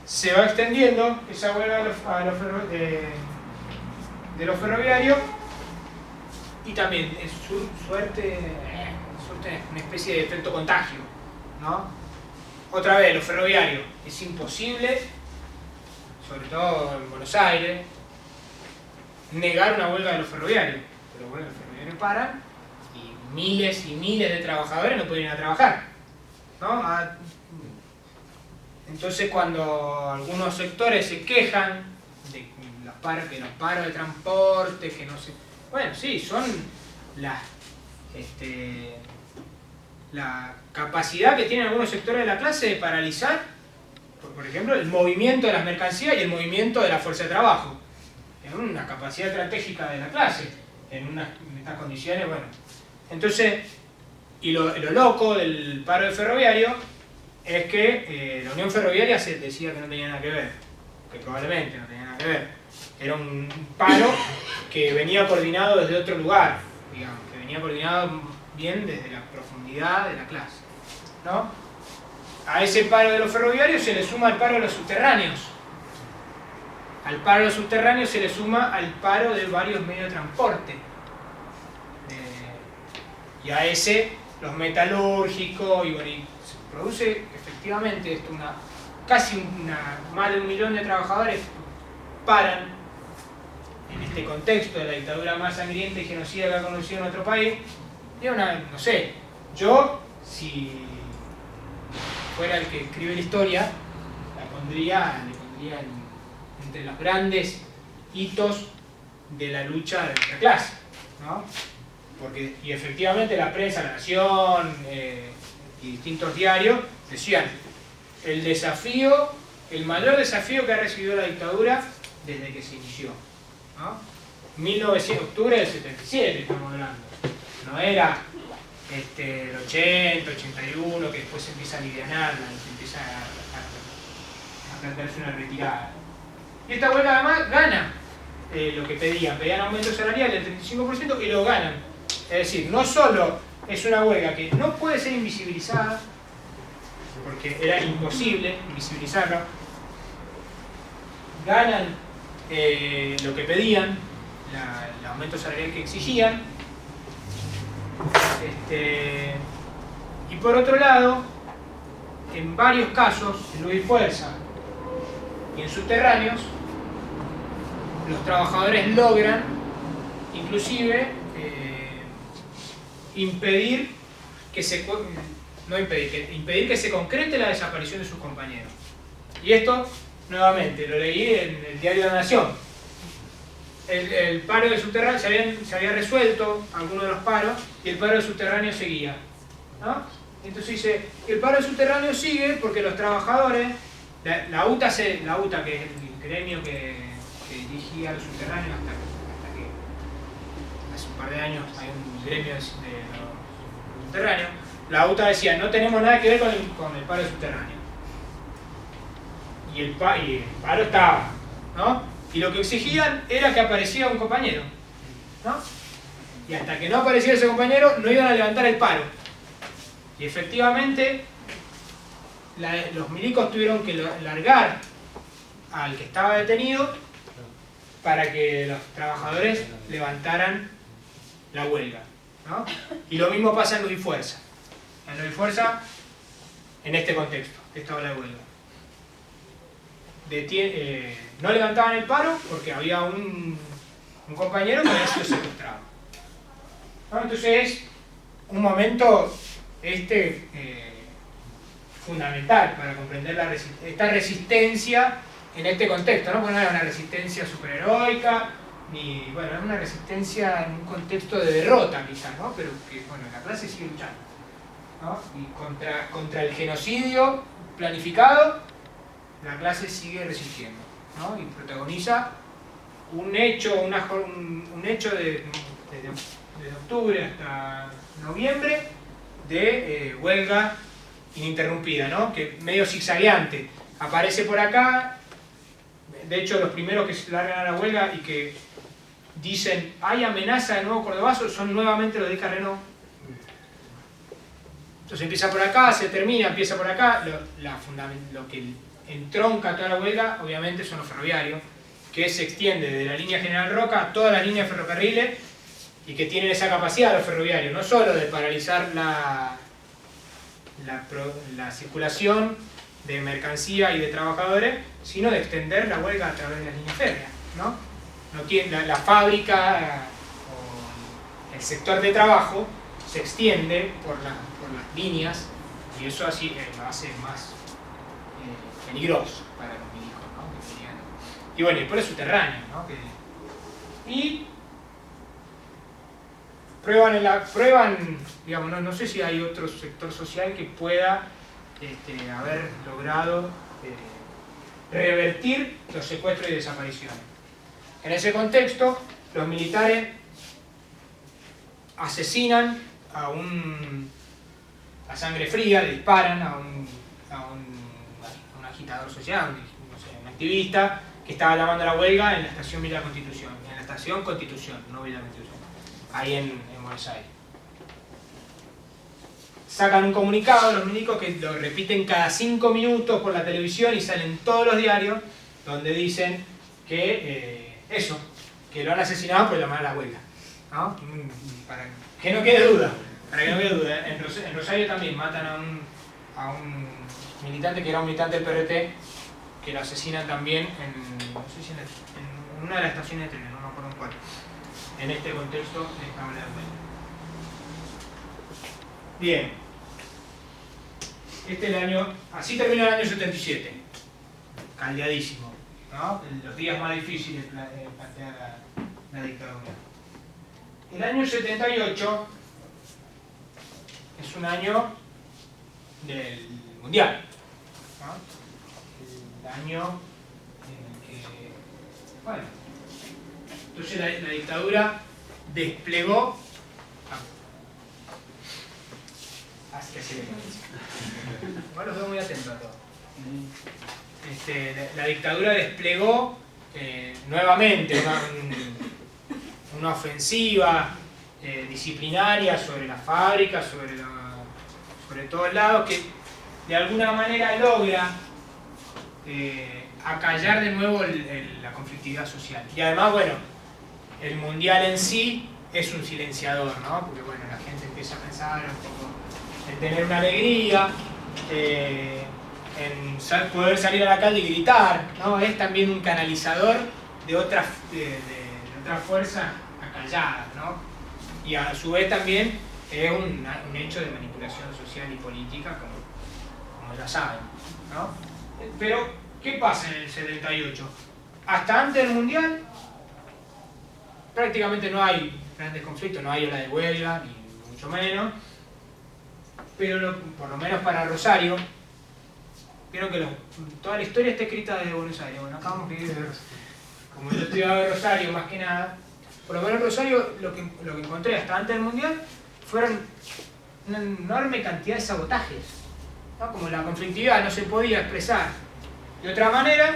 se va extendiendo esa huelga de los ferroviarios y también es suerte una especie de efecto contagio, ¿no? Otra vez, los ferroviarios, es imposible, sobre todo en Buenos Aires, negar una huelga de los ferroviarios. Pero bueno, los ferroviarios paran y miles de trabajadores no pueden ir a trabajar, ¿no? Entonces cuando algunos sectores se quejan de los paros de transporte, que no sé... Bueno, sí, son la capacidad que tienen algunos sectores de la clase de paralizar, por ejemplo, el movimiento de las mercancías y el movimiento de la fuerza de trabajo. Es una capacidad estratégica de la clase, en estas condiciones, bueno. Entonces, y lo loco del paro del ferroviario es que la Unión Ferroviaria se decía que no tenía nada que ver, que probablemente no tenía nada que ver. Era un paro que venía coordinado desde otro lugar, digamos, que venía coordinado bien desde la profundidad de la clase, ¿no? A ese paro de los ferroviarios se le suma el paro de los subterráneos. Al paro de los subterráneos se le suma al paro de varios medios de transporte. Y a ese, los metalúrgicos, y se produce efectivamente esto, más de 1 millón de trabajadores paran en este contexto de la dictadura más sangrienta y genocida que ha conocido nuestro país. Y no sé, yo, si fuera el que escribe la historia, le pondría entre los grandes hitos de la lucha de nuestra clase, ¿no? Y efectivamente la prensa, La Nación y distintos diarios decían el mayor desafío que ha recibido la dictadura desde que se inició, ¿no? Octubre del 77 estamos hablando, no era el 80, 81, que después se empieza a alivianar, se empieza a plantearse una retirada. Y esta huelga además gana lo que pedían aumento salarial del 35% y lo ganan. Es decir, no solo es una huelga que no puede ser invisibilizada, porque era imposible invisibilizarla, ganan lo que pedían, el aumento salarial que exigían, y por otro lado, en varios casos, en Luz y Fuerza y en subterráneos, los trabajadores logran inclusive impedir que se concrete la desaparición de sus compañeros. Y esto, nuevamente, lo leí en el diario La Nación. El paro de subterráneo se había resuelto algunos de los paros y el paro de subterráneo seguía, ¿no? Entonces dice, el paro de subterráneo sigue porque los trabajadores, la UTA, que es el gremio que dirigía los subterráneos hasta que hace un par de años hay un gremio de los subterráneos, la UTA decía, no tenemos nada que ver con el paro de subterráneo. Y el paro estaba, ¿no? Y lo que exigían era que apareciera un compañero, ¿no? Y hasta que no apareciera ese compañero no iban a levantar el paro. Y efectivamente los milicos tuvieron que largar al que estaba detenido para que los trabajadores levantaran la huelga, ¿no? Y lo mismo pasa en Luz y Fuerza. En Luz y Fuerza, en este contexto, estaba la huelga. No levantaban el paro porque había un compañero que había sido secuestrado, ¿no? Entonces es un momento fundamental para comprender esta resistencia en este contexto, ¿no? Porque no era una resistencia superheroica, ni, bueno, era una resistencia en un contexto de derrota quizás, ¿no? Pero que, bueno, la clase sigue luchando, ¿no? Y contra el genocidio planificado, la clase sigue resistiendo, ¿no? Y protagoniza un hecho de octubre hasta noviembre de huelga ininterrumpida, ¿no? Que medio zigzagueante, aparece por acá. De hecho, los primeros que se largan a la huelga y que dicen hay amenaza de nuevo cordobazo son nuevamente los de Carreno. Entonces empieza por acá, se termina, empieza por acá. Lo que entronca toda la huelga, obviamente, son los ferroviarios, que se extiende de la línea General Roca a todas las líneas de ferrocarriles y que tienen esa capacidad los ferroviarios, no solo de paralizar la circulación de mercancía y de trabajadores, sino de extender la huelga a través de las líneas férreas, ¿no? No tiene, la fábrica o el sector de trabajo se extiende por las líneas y eso así lo hace más peligroso para los milicos, ¿no? Y bueno, y después es subterráneo, ¿no? Y prueban, digamos, no sé si hay otro sector social que pueda haber logrado revertir los secuestros y desapariciones. En ese contexto, los militares asesinan a sangre fría, le disparan a un agitador social, un activista que estaba llamando a la huelga en la estación Villa Constitución, en la estación Constitución, no Villa Constitución, ahí en Buenos Aires. Sacan un comunicado los milicos que lo repiten cada 5 minutos por la televisión y salen todos los diarios donde dicen que que lo han asesinado por llamar a la huelga, ¿no? Para que no quede duda, En Rosario también matan a un militante que era un militante del PRT, que lo asesinan también en una de las estaciones de trenes, no me acuerdo en cuál. En este contexto de esta manera de huelga. Bien. Este es el año, así terminó el año 77, caldeadísimo, ¿no? Los días más difíciles plantea la dictadura. El año 78 es un año del Mundial, ¿no? El año en el que, bueno, entonces la dictadura desplegó. Así que sí, igual los veo muy atentos a todo. La dictadura desplegó nuevamente una ofensiva disciplinaria sobre las fábricas, sobre todos lados, que de alguna manera logra acallar de nuevo la conflictividad social. Y además, bueno, el mundial en sí es un silenciador, ¿no? Porque bueno, la gente empieza a pensar un poco en tener una alegría, en poder salir a la calle y gritar, ¿no? Es también un canalizador de otras fuerzas acalladas, ¿no? Y a su vez también es un hecho de manipulación social y política, como ya saben, ¿no? Pero, ¿qué pasa en el 78? Hasta antes del Mundial, prácticamente no hay grandes conflictos, no hay ola de huelga, ni mucho menos. Pero por lo menos para Rosario, vieron que toda la historia está escrita desde Buenos Aires. Bueno, acá vamos a ir, como yo estudiaba de Rosario más que nada, por lo menos en Rosario lo que encontré hasta antes del Mundial fueron una enorme cantidad de sabotajes, ¿no? Como la conflictividad no se podía expresar de otra manera,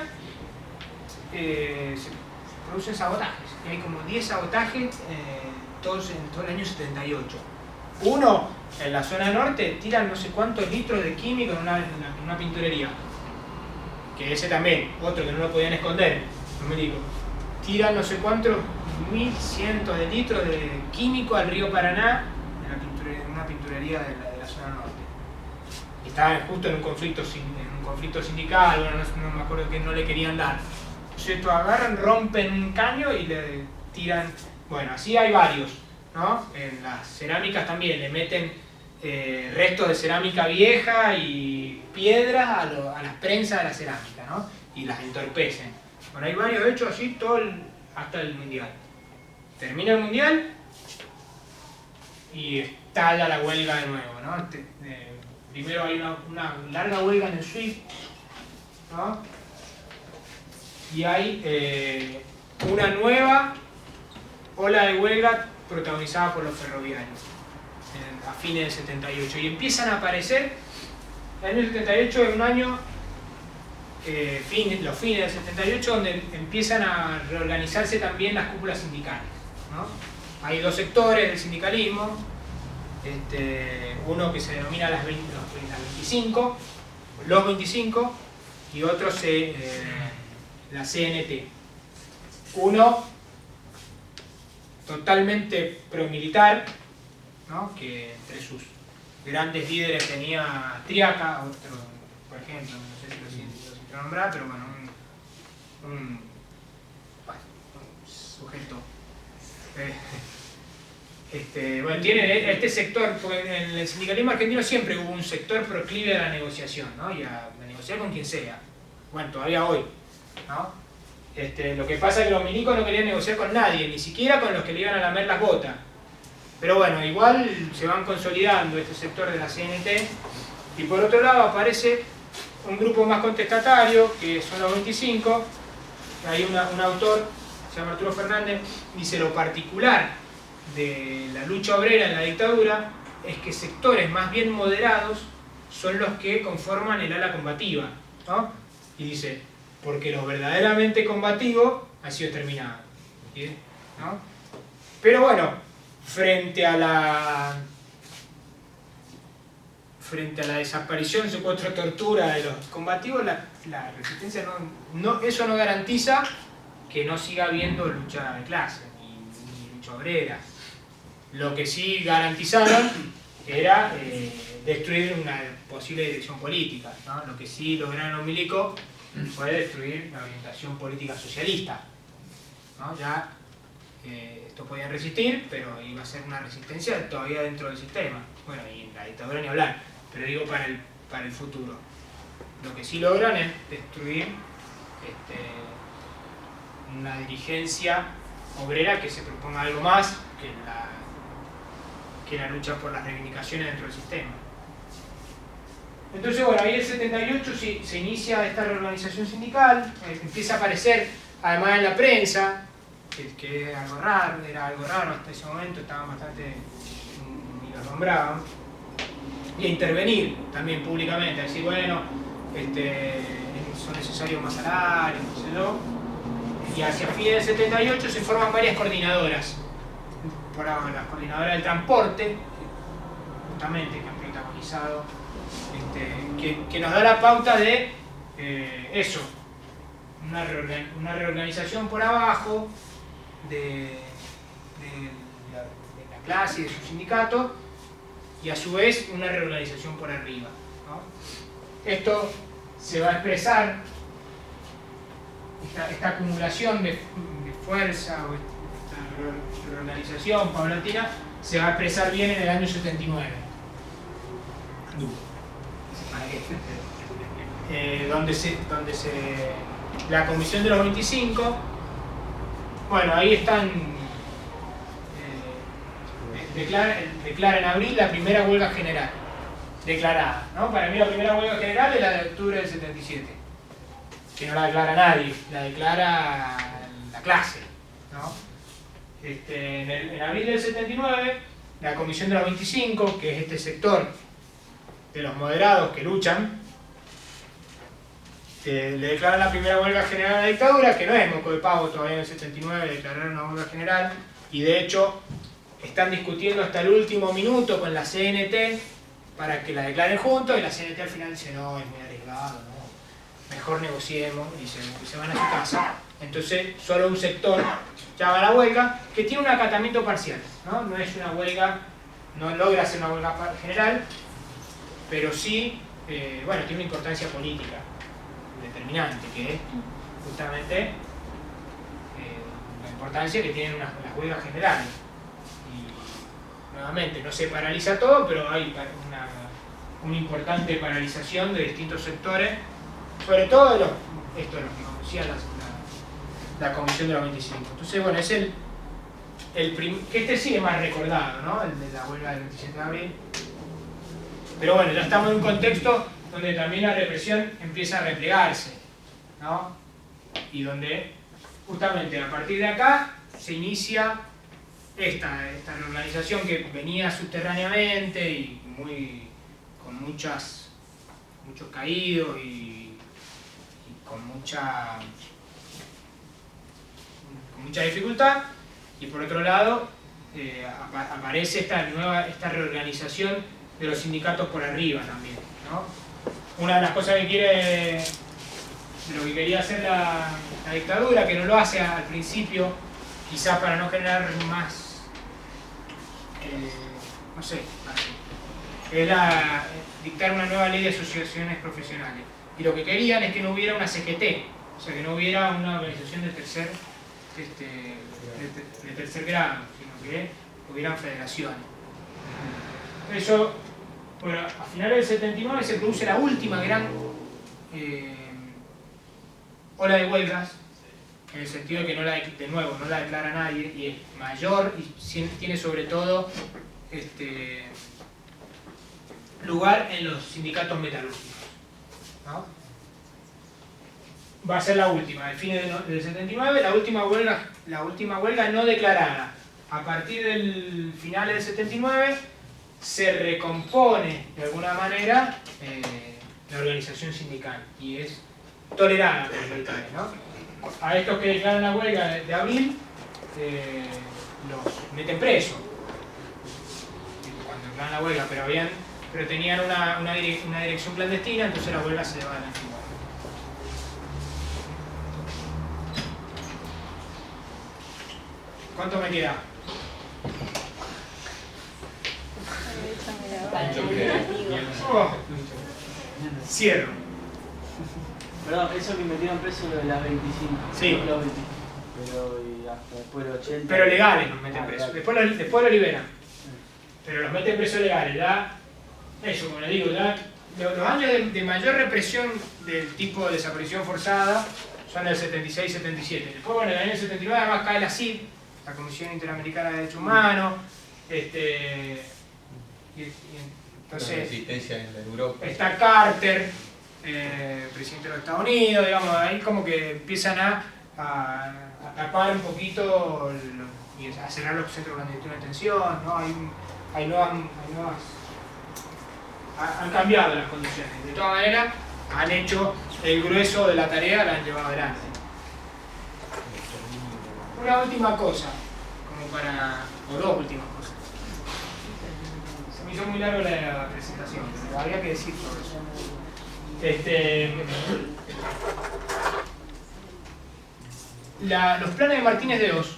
se producen sabotajes. Y hay como 10 sabotajes todos en todo el año 78. Uno, en la zona norte, tiran no sé cuántos litros de químico en una pinturería. Que ese también, otro que no lo podían esconder, los milicos. tiran no sé cuántos 1100 de litros de químico al río Paraná en una pinturería de la zona norte. Y estaban justo en un conflicto sindical, bueno, no me acuerdo que no le querían dar. Entonces estos agarran, rompen un caño y le tiran. Bueno, así hay varios, ¿no? En las cerámicas también le meten restos de cerámica vieja y piedras a las prensas de la cerámica, ¿no? Y las entorpecen. Bueno, hay varios hechos así hasta el mundial. Termina el mundial y estalla la huelga de nuevo, ¿no? Primero hay una larga huelga en el SWIFT, ¿no? Y hay una nueva ola de huelga protagonizada por los ferroviarios a fines del 78. Y empiezan a aparecer, el año 78 es un año, los fines del 78, donde empiezan a reorganizarse también las cúpulas sindicales, ¿no? Hay dos sectores del sindicalismo, uno que se denomina las 25, los 25, y otro la CNT. Uno totalmente promilitar, ¿no? Que entre sus grandes líderes tenía Triaca, otro, por ejemplo, no sé si lo siento nombrar, pero bueno, un sujeto. Bueno, tiene este sector, porque en el sindicalismo argentino siempre hubo un sector proclive a la negociación, ¿no? Y a negociar con quien sea. Bueno, todavía hoy, ¿no? Lo que pasa es que los milicos no querían negociar con nadie, ni siquiera con los que le iban a lamer las botas. Pero bueno, igual se van consolidando este sector de la CNT. Y por otro lado aparece un grupo más contestatario, que son los 25. Hay un autor, se llama Arturo Fernández, dice: lo particular de la lucha obrera en la dictadura es que sectores más bien moderados son los que conforman el ala combativa, ¿no? Y dice, porque lo verdaderamente combativo ha sido terminado, ¿sí? ¿No? Pero bueno, frente a la desaparición, secuestro, tortura de los combativos, la resistencia eso no garantiza que no siga habiendo lucha de clase ni lucha obrera. Lo que sí garantizaron era destruir una posible dirección política, ¿no? Lo que sí lograron los milicos fue destruir la orientación política socialista, ¿no? Ya esto podían resistir, pero iba a ser una resistencia todavía dentro del sistema. Bueno, y en la dictadura ni hablar, pero digo para el futuro. Lo que sí logran es destruir una dirigencia obrera que se proponga algo más que la lucha por las reivindicaciones dentro del sistema. Entonces, bueno, ahí en el 78 se inicia esta reorganización sindical, empieza a aparecer, además en la prensa, que era algo raro hasta ese momento, estaban bastante, ni los nombraban, y a intervenir también públicamente, a decir, bueno, son necesarios más salarios, no sé yo. Y hacia fines del 78 se forman varias coordinadoras, las coordinadoras del transporte, justamente, que han protagonizado, que nos da la pauta de eso, una reorganización por abajo de la clase y de su sindicato, y a su vez una reorganización por arriba, ¿no? Esto se va a expresar, esta acumulación de fuerza o esta reorganización paulatina se va a expresar bien en el año 79. Donde la comisión de los 25, bueno, ahí están, declara en abril la primera huelga general declarada, ¿no? Para mí la primera huelga general es la de octubre del 77, que no la declara nadie, la declara la clase, ¿no? En abril del 79, la comisión de los 25, que es este sector de los moderados que luchan, le declaran la primera huelga general a la dictadura, que no es moco de pavo, todavía en el 79 declararon una huelga general, y de hecho están discutiendo hasta el último minuto con la CNT para que la declaren juntos, y la CNT al final dice, no, es muy arriesgado, no, mejor negociemos, y se van a su casa. entonces solo un sector llama a la huelga, que tiene un acatamiento parcial, ¿no? No es una huelga, no logra ser una huelga general, pero sí, bueno, tiene una importancia política determinante, que es justamente la importancia que tienen las huelgas generales. Y nuevamente, no se paraliza todo, pero hay una importante paralización de distintos sectores, sobre todo de esto de lo que conocía la Comisión de los 25. Entonces, bueno, es que este sí es más recordado, ¿no? El de la huelga del 27 de abril. Pero bueno, ya estamos en un contexto donde también la represión empieza a replegarse, ¿no? Y donde justamente a partir de acá se inicia esta reorganización que venía subterráneamente y con muchos caídos y con mucha dificultad, y por otro lado aparece esta reorganización de los sindicatos por arriba también, ¿no? Una de las cosas lo que quería hacer la dictadura, que no lo hace al principio, quizás para no generar más, no sé, era dictar una nueva ley de asociaciones profesionales. Y lo que querían es que no hubiera una CGT, o sea, que no hubiera una organización de tercer grado, sino que hubieran federaciones. Eso, bueno, a finales del 79 se produce la última gran ola de huelgas, en el sentido de que no la declara nadie, y es mayor y tiene sobre todo lugar en los sindicatos metalúrgicos, ¿no? Va a ser la última, el fin del 79, la última huelga no declarada. A partir del final del 79 se recompone de alguna manera la organización sindical y es tolerada por los militares, ¿no? A estos que declaran la huelga de abril los meten presos cuando declaran la huelga, pero tenían una dirección clandestina, entonces la huelga se lleva adelante. ¿Cuánto me queda? Oh, cierro. Perdón, eso que metieron preso lo de las 25. Sí. Los 20. Pero y hasta después de 80. Pero legales los meten presos. Después lo liberan. Pero los meten presos legales. Ya, eso, como le digo, ya los años de mayor represión del tipo de desaparición forzada son el 76-77. Después, bueno, en el año 79 además cae la CID, la Comisión Interamericana de Derechos Humanos. Entonces, resistencia en Europa. Está Carter, presidente de los Estados Unidos, digamos, ahí como que empiezan a tapar un poquito y a cerrar los centros clandestinos de detención, ¿no? Hay nuevas, han cambiado las condiciones. De todas maneras, han hecho el grueso de la tarea, la han llevado adelante. Una última cosa, o dos últimas cosas. Se me hizo muy largo la presentación, pero habría que decir todo eso. Los planes de Martínez de Hoz,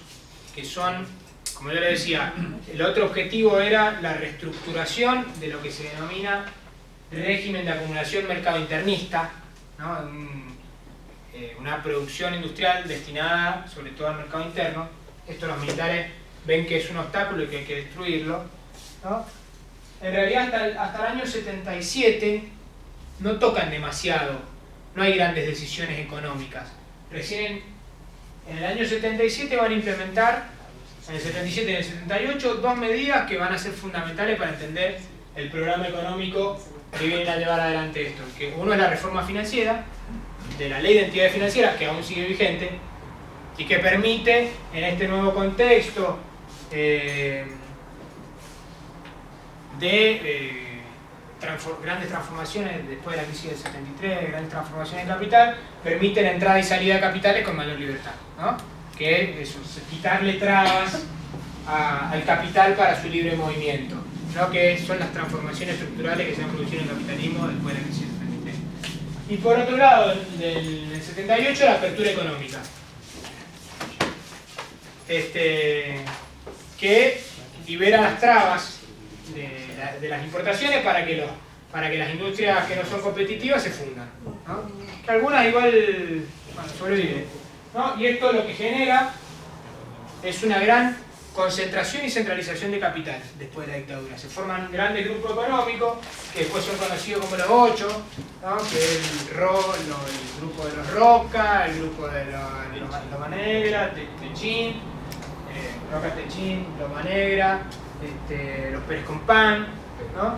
que son, como yo le decía, el otro objetivo era la reestructuración de lo que se denomina régimen de acumulación mercado internista, ¿no? Una producción industrial destinada sobre todo al mercado interno. Esto los militares ven que es un obstáculo y que hay que destruirlo, ¿no? En realidad hasta el año 77 no tocan demasiado, no hay grandes decisiones económicas. Recién en el año 77 van a implementar, en el 77 y en el 78, dos medidas que van a ser fundamentales para entender el programa económico que viene a llevar adelante esto. Que uno es la reforma financiera, de la ley de entidades financieras, que aún sigue vigente, y que permite, en este nuevo contexto grandes transformaciones después de la crisis del 73, grandes transformaciones de capital, permite la entrada y salida de capitales con mayor libertad, ¿no? Que es eso, quitarle trabas al capital para su libre movimiento, ¿no? Que son las transformaciones estructurales que se han producido en el capitalismo después de la crisis del 73. Y por otro lado, en el 78, la apertura económica, que libera las trabas de las importaciones para que las industrias que no son competitivas se fundan, ¿no? Que algunas igual, bueno, sobreviven, ¿no? Y esto lo que genera es una gran concentración y centralización de capital después de la dictadura. Se forman grandes grupos económicos que después son conocidos como los 8, ¿no? Que es el grupo de los Roca, el grupo de Loma Negra, Techín, Roca Techín, Loma Negra, los Pérez Compán, ¿no?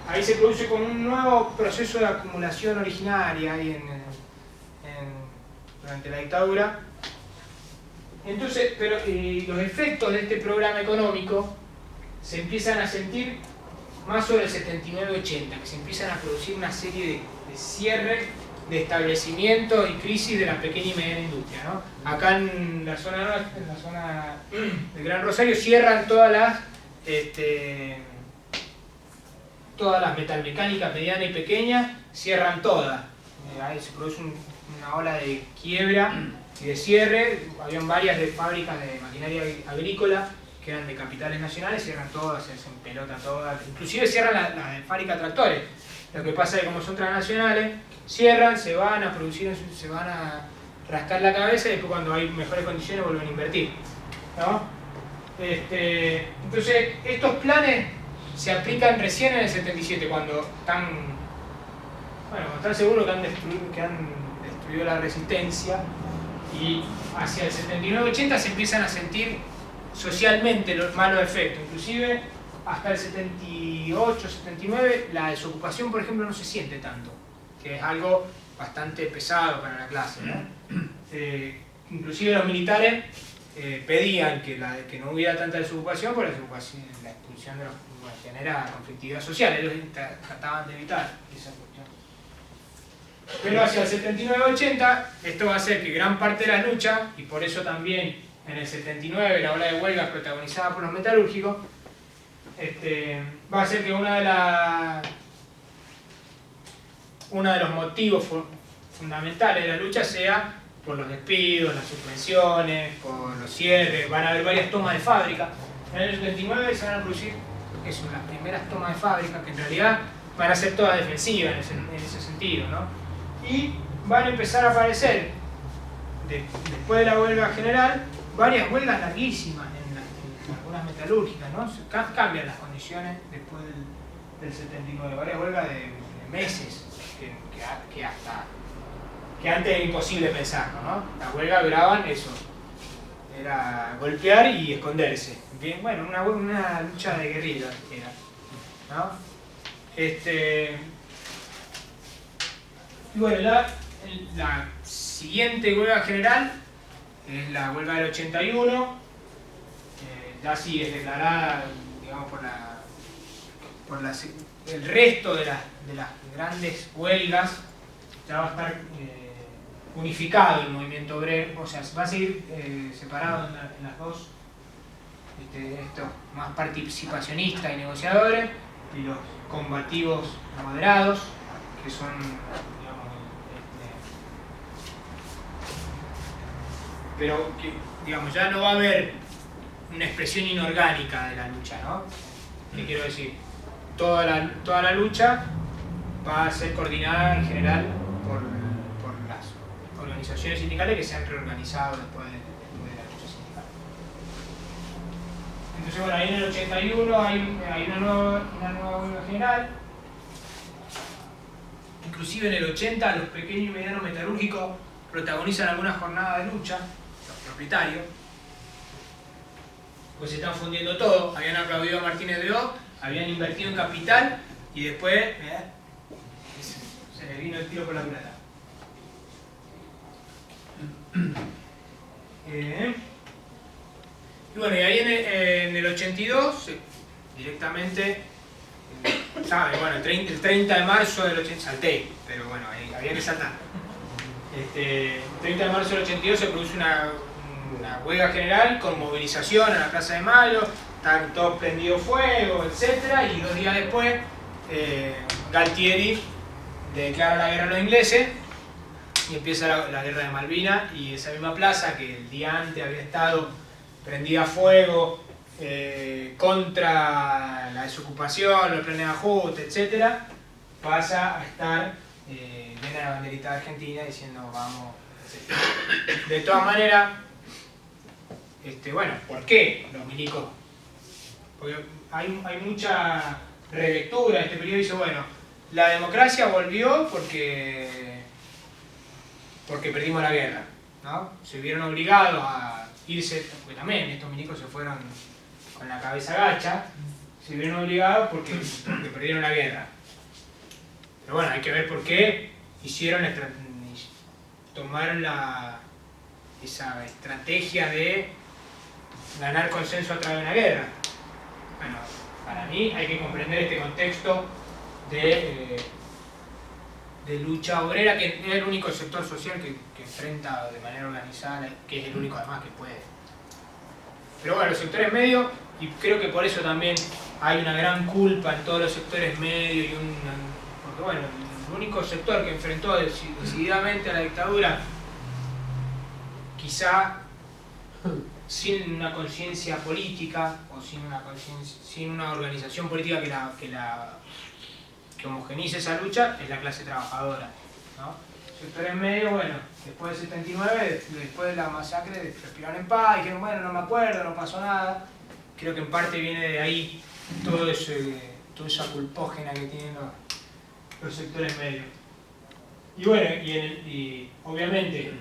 Ahí se produce como un nuevo proceso de acumulación originaria ahí durante la dictadura. Entonces, pero los efectos de este programa económico se empiezan a sentir más sobre el 79-80, que se empiezan a producir una serie de cierres de establecimientos y crisis de la pequeña y mediana industria, ¿no? Acá en la zona del Gran Rosario cierran todas las metalmecánicas mediana y pequeña, cierran todas. Ahí se produce una ola de quiebra y de cierre. Habían varias de fábricas de maquinaria agrícola que eran de capitales nacionales, cierran todas, se hacen pelota todas, inclusive cierran la de fábrica de tractores. Lo que pasa es que como son transnacionales, cierran, se van a producir, se van a rascar la cabeza y después cuando hay mejores condiciones vuelven a invertir, ¿no? Entonces estos planes se aplican recién en el 77, cuando están seguros que han destruido la resistencia, y hacia el 79-80 se empiezan a sentir socialmente los malos efectos. Inclusive hasta el 78-79 la desocupación, por ejemplo, no se siente tanto, que es algo bastante pesado para la clase, ¿no? Inclusive los militares pedían que no hubiera tanta desocupación, porque la expulsión de los genera conflictividad social, ellos trataban de evitar esa cuestión. Pero hacia el 79-80 esto va a hacer que gran parte de las luchas, y por eso también en el 79 la ola de huelgas protagonizada por los metalúrgicos, va a hacer que uno de los motivos fundamentales de la lucha sea por los despidos, las suspensiones, por los cierres. Van a haber varias tomas de fábrica. En el 79 se van a producir que son las primeras tomas de fábrica, que en realidad van a ser todas defensivas en ese sentido, ¿no? Y van a empezar a aparecer, después de la huelga general, varias huelgas larguísimas en algunas metalúrgicas, ¿no? Cambian las condiciones después del 79, varias huelgas de meses, que antes era imposible pensarlo, ¿no? Las huelgas duraban eso, era golpear y esconderse. Bien, bueno, una lucha de guerrilla era, ¿no? Y bueno, la siguiente huelga general es la huelga del 81, ya sí es declarada, digamos, por el resto de las grandes huelgas, ya va a estar unificado el movimiento obrero, o sea, va a seguir separado en las dos, estos más participacionistas y negociadores, y los combativos moderados, que son, digamos, pero que, digamos, ya no va a haber una expresión inorgánica de la lucha, ¿no? ¿Qué quiero decir? Toda la lucha va a ser coordinada en general por las organizaciones sindicales que se han reorganizado después de la lucha sindical. Entonces, bueno, ahí en el 81 hay una nueva huelga general. Inclusive en el 80 los pequeños y medianos metalúrgicos protagonizan algunas jornadas de lucha, los propietarios, pues se están fundiendo todo. Habían aplaudido a Martínez de O, habían invertido en capital y después se le vino el tiro por la culata. Y bueno, y ahí en el 82 directamente, ¿sabe? Bueno, el 30 de marzo del 82, salté, pero bueno, ahí había que saltar. El 30 de marzo del 82 se produce una huelga general con movilización en la Plaza de Mayo, están todos prendidos fuego, etc. Y 2 días después, Galtieri declara la guerra a los ingleses y empieza la guerra de Malvinas, y esa misma plaza que el día antes había estado prendida a fuego, contra la desocupación, los planes de ajuste, etc., pasa a estar llena la banderita de Argentina diciendo vamos, etc. De todas maneras, bueno, ¿por qué los milicos? Porque hay mucha relectura de este periodo y dice, bueno, la democracia volvió porque perdimos la guerra, ¿no? Se vieron obligados a irse, porque también estos milicos se fueron con la cabeza gacha, se vieron obligados porque perdieron la guerra. Pero bueno, hay que ver por qué tomaron esa estrategia de ganar consenso a través de una guerra. Bueno, para mí hay que comprender este contexto de lucha obrera, que es el único sector social que enfrenta de manera organizada, que es el único además que puede. Pero bueno, los sectores medios, y creo que por eso también hay una gran culpa en todos los sectores medios, porque bueno, el único sector que enfrentó decididamente a la dictadura, quizá sin una conciencia política o sin una organización política que homogenice esa lucha, es la clase trabajadora, ¿no? Sectores medios, bueno, después del 79, después de la masacre, respiraron en paz, dijeron, bueno, no me acuerdo, no pasó nada. Creo que en parte viene de ahí toda esa culpógena que tienen los sectores medios. Y bueno, y obviamente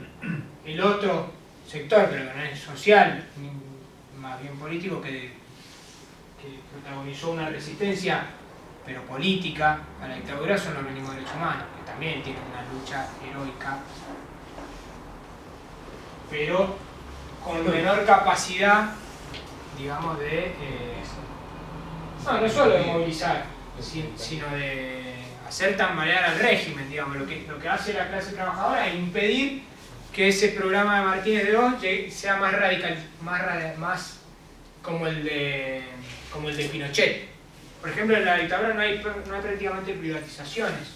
el otro sector, pero que no es social, más bien político, que protagonizó una resistencia, pero política, a la dictadura, son los organismos de derechos humanos, que también tienen una lucha heroica, pero con menor capacidad, digamos, no solo de movilizar, sino de hacer tambalear al régimen, digamos. Lo que hace la clase trabajadora es impedir que ese programa de Martínez de Oz sea más radical, más como el de Pinochet. Por ejemplo, en la dictadura no hay prácticamente privatizaciones,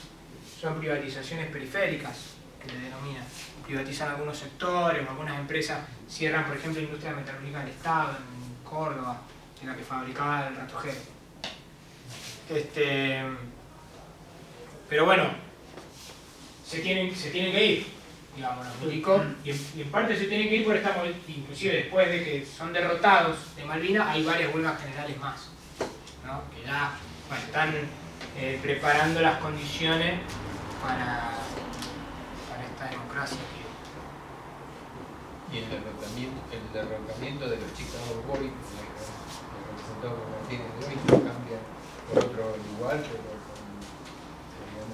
son privatizaciones periféricas, que le denominan. Privatizan algunos sectores, o algunas empresas cierran, por ejemplo, la industria metalúrgica del Estado en Córdoba, en la que fabricaba el rastrojero. Pero bueno, se tienen que ir, digamos, los milicos, y en parte se tienen que ir por esta, inclusive después de que son derrotados de Malvinas, hay varias huelgas generales más, ¿no? Que ya están preparando las condiciones para esta democracia. Y el derrocamiento de los Chicago Boys, representado por Martínez de Oz, no cambia por otro lugar, pero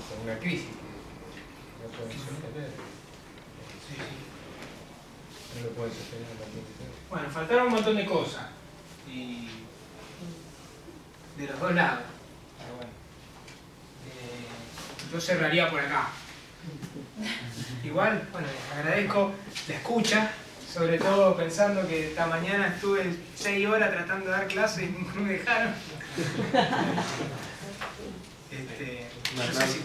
con una crisis que no pueden sostener. No lo pueden sostener Martínez de Oz. Bueno, faltaron un montón de cosas, de los dos lados. Pero bueno, yo cerraría por acá. Igual, bueno, les agradezco la escucha, sobre todo pensando que esta mañana estuve 6 horas tratando de dar clases y no me dejaron. No sé si...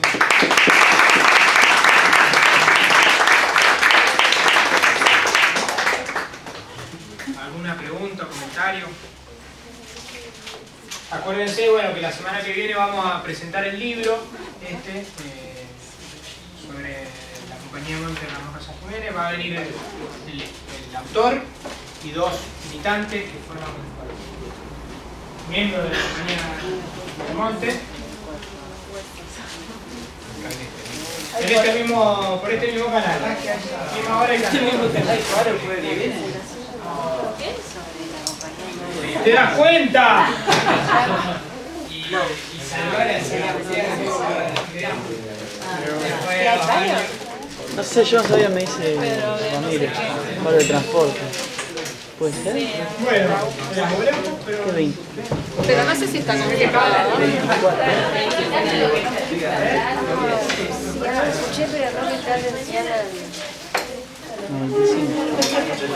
¿Alguna pregunta o comentario? Acuérdense, bueno, que la semana que viene vamos a presentar el libro sobre la compañía Monte de Ramón Casas Jiménez. Va a venir el autor y 2 militantes que fueron miembros de la compañía de Monte. Por este mismo canal. Misma hora y Este mismo canal, claro, puede vivir. ¿Te das cuenta? No sé, yo no sabía, me dice Ramírez, para el transporte. ¿Puede ser? Bueno, pero... ¿Qué 20? Pero no sé si está complicado. Ya lo escuché, pero no me está atención al... 95.